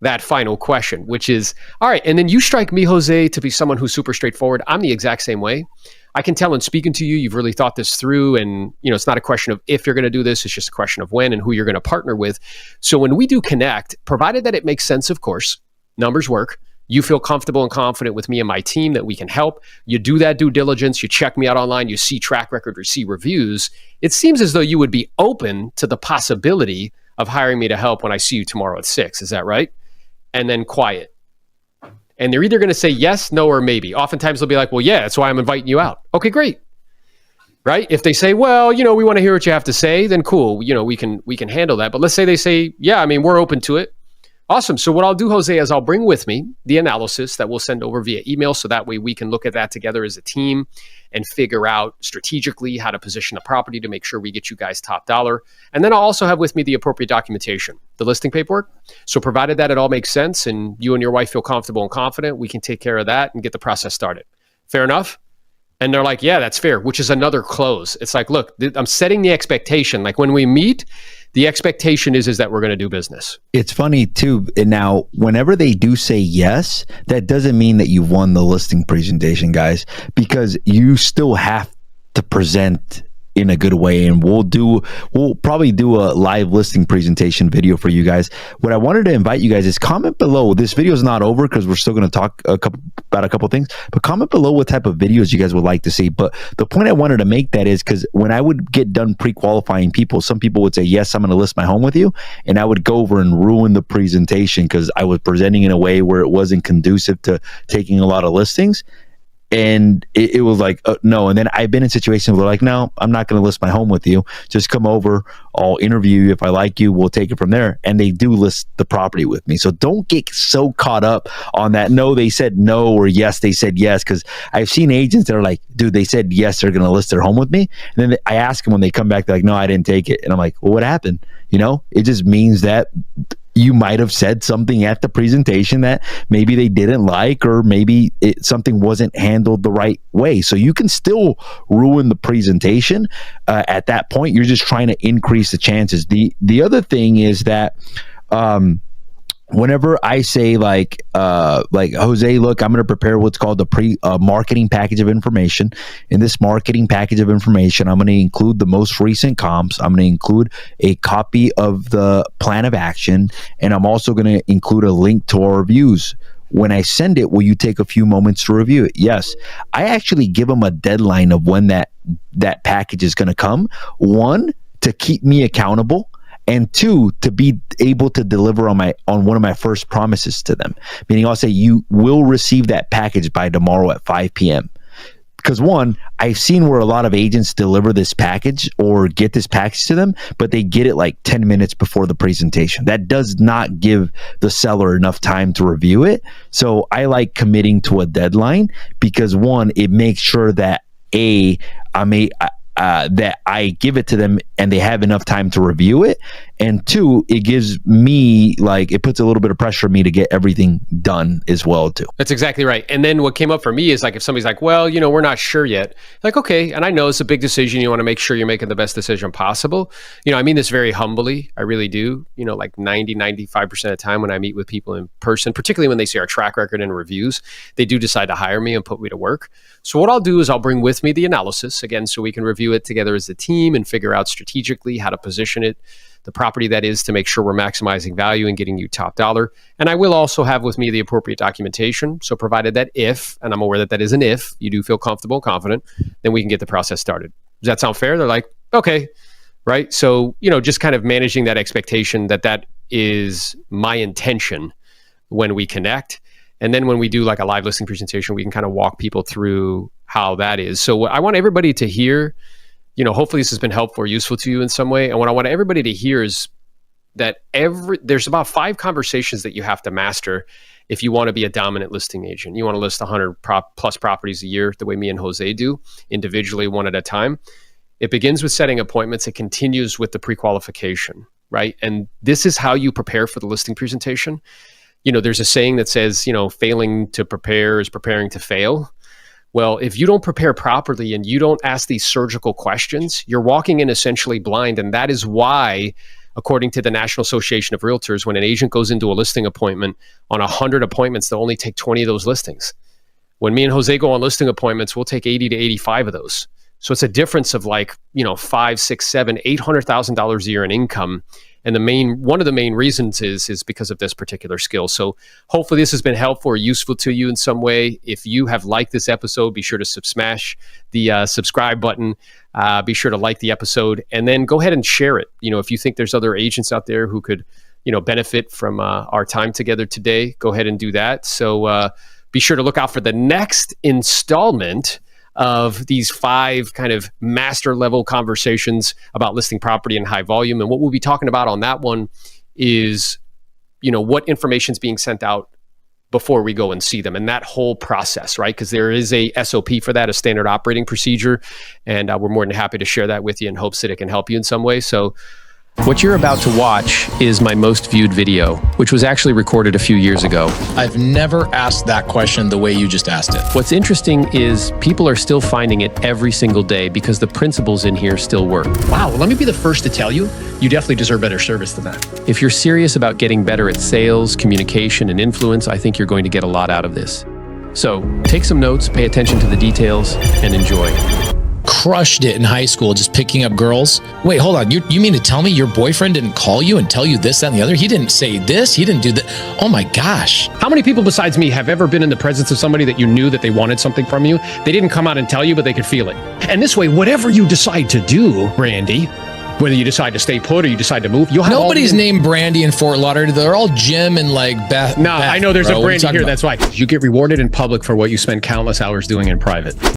that final question, which is, all right, and then you strike me, Jose, to be someone who's super straightforward. I'm the exact same way. I can tell in speaking to you, you've really thought this through. And, it's not a question of if you're going to do this, it's just a question of when and who you're going to partner with. So when we do connect, provided that it makes sense, of course, numbers work. You feel comfortable and confident with me and my team that we can help. You do that due diligence. You check me out online. You see track record or see reviews. It seems as though you would be open to the possibility of hiring me to help when I see you tomorrow at 6. Is that right? And then quiet. And they're either going to say yes, no, or maybe. Oftentimes they'll be like, well, yeah, that's why I'm inviting you out. Okay, great. Right? If they say, well, we want to hear what you have to say, then cool. We can handle that. But let's say they say, yeah, we're open to it. Awesome. So what I'll do, Jose, is I'll bring with me the analysis that we'll send over via email. So that way we can look at that together as a team and figure out strategically how to position the property to make sure we get you guys top dollar. And then I'll also have with me the appropriate documentation, the listing paperwork. So provided that it all makes sense and you and your wife feel comfortable and confident, we can take care of that and get the process started. Fair enough? And they're like, yeah, that's fair, which is another close. It's like, look, I'm setting the expectation. Like when we meet, the expectation is that we're going to do business. It's funny too. Now, whenever they do say yes, that doesn't mean that you've won the listing presentation, guys, because you still have to present in a good way. And we'll probably do a live listing presentation video for you guys. What I wanted to invite you guys is comment below. This video is not over because we're still going to talk about a couple things, but comment below what type of videos you guys would like to see. But the point I wanted to make that is because when I would get done pre-qualifying people, some people would say, yes, I'm going to list my home with you. And I would go over and ruin the presentation because I was presenting in a way where it wasn't conducive to taking a lot of listings. And it was like, no. And then I've been in situations where like, no, I'm not going to list my home with you. Just come over. I'll interview you. If I like you, we'll take it from there. And they do list the property with me. So don't get so caught up on that. No, they said no, or yes, they said yes. Because I've seen agents that are like, dude, they said yes, they're going to list their home with me. And then I ask them when they come back, they're like, no, I didn't take it. And I'm like, well, what happened? It just means that you might have said something at the presentation that maybe they didn't like, or maybe something wasn't handled the right way. So you can still ruin the presentation. At that point, you're just trying to increase the chances. The other thing is that whenever I say like Jose, look, I'm going to prepare what's called the marketing package of information. In this marketing package of information, I'm going to include the most recent comps. I'm going to include a copy of the plan of action, and I'm also going to include a link to our reviews. When I send it, will you take a few moments to review it? Yes. I actually give them a deadline of when that package is going to come. One, to keep me accountable. And two, to be able to deliver on one of my first promises to them. Meaning I'll say, you will receive that package by tomorrow at 5 p.m. Because one, I've seen where a lot of agents deliver this package or get this package to them, but they get it like 10 minutes before the presentation. That does not give the seller enough time to review it. So I like committing to a deadline because one, it makes sure that that I give it to them and they have enough time to review it. And two, it gives me, it puts a little bit of pressure on me to get everything done as well too. That's exactly right. And then what came up for me is like, if somebody's like, well, we're not sure yet. Like, okay. And I know it's a big decision. You want to make sure you're making the best decision possible. I mean this very humbly. I really do. Like 95% of the time when I meet with people in person, particularly when they see our track record and reviews, they do decide to hire me and put me to work. So what I'll do is I'll bring with me the analysis again, so we can review it together as a team and figure out strategically how to position it, the property that is, to make sure we're maximizing value and getting you top dollar. And I will also have with me the appropriate documentation. So provided that if, and I'm aware that that is an if, you do feel comfortable and confident, then we can get the process started. Does that sound fair? They're like, okay, right? So, just kind of managing that expectation that is my intention when we connect. And then when we do like a live listing presentation, we can kind of walk people through how that is. So what I want everybody to hear, hopefully this has been helpful or useful to you in some way. And what I want everybody to hear is that there's about 5 conversations that you have to master if you want to be a dominant listing agent. You want to list 100 plus properties a year, the way me and Jose do, individually, one at a time. It begins with setting appointments. It continues with the pre-qualification, right? And this is how you prepare for the listing presentation. There's a saying that says, failing to prepare is preparing to fail. Well, if you don't prepare properly and you don't ask these surgical questions, you're walking in essentially blind. And that is why, according to the National Association of Realtors, when an agent goes into a listing appointment, on 100 appointments, they'll only take 20 of those listings. When me and Jose go on listing appointments, we'll take 80 to 85 of those. So it's a difference of like, $5, $6, $7, $800,000 a year in income. And one of the main reasons is because of this particular skill. So hopefully this has been helpful or useful to you in some way. If you have liked this episode, be sure to smash the subscribe button. Be sure to like the episode, and then go ahead and share it. If you think there's other agents out there who could, benefit from our time together today, go ahead and do that. So be sure to look out for the next installment of these 5 kind of master level conversations about listing property in high volume. And what we'll be talking about on that one is, what information is being sent out before we go and see them, and that whole process, right? Because there is a SOP for that, a standard operating procedure. And we're more than happy to share that with you in hopes that it can help you in some way. So what you're about to watch is my most viewed video, which was actually recorded a few years ago. I've never asked that question the way you just asked it. What's interesting is people are still finding it every single day because the principles in here still work. Wow, well, let me be the first to tell you, you definitely deserve better service than that. If you're serious about getting better at sales, communication, and influence, I think you're going to get a lot out of this. So take some notes, pay attention to the details, and enjoy. Crushed it in high school, just picking up girls. Wait, hold on. You mean to tell me your boyfriend didn't call you and tell you this, that, and the other? He didn't say this. He didn't do that. Oh my gosh. How many people besides me have ever been in the presence of somebody that you knew that they wanted something from you? They didn't come out and tell you, but they could feel it. And this way, whatever you decide to do, Brandy, whether you decide to stay put or you decide to move, you'll have nobody's named Brandy in Fort Lauderdale. They're all Jim and like Beth. No, I know there's bro. a Brandy here. That's why you get rewarded in public for what you spend countless hours doing in private.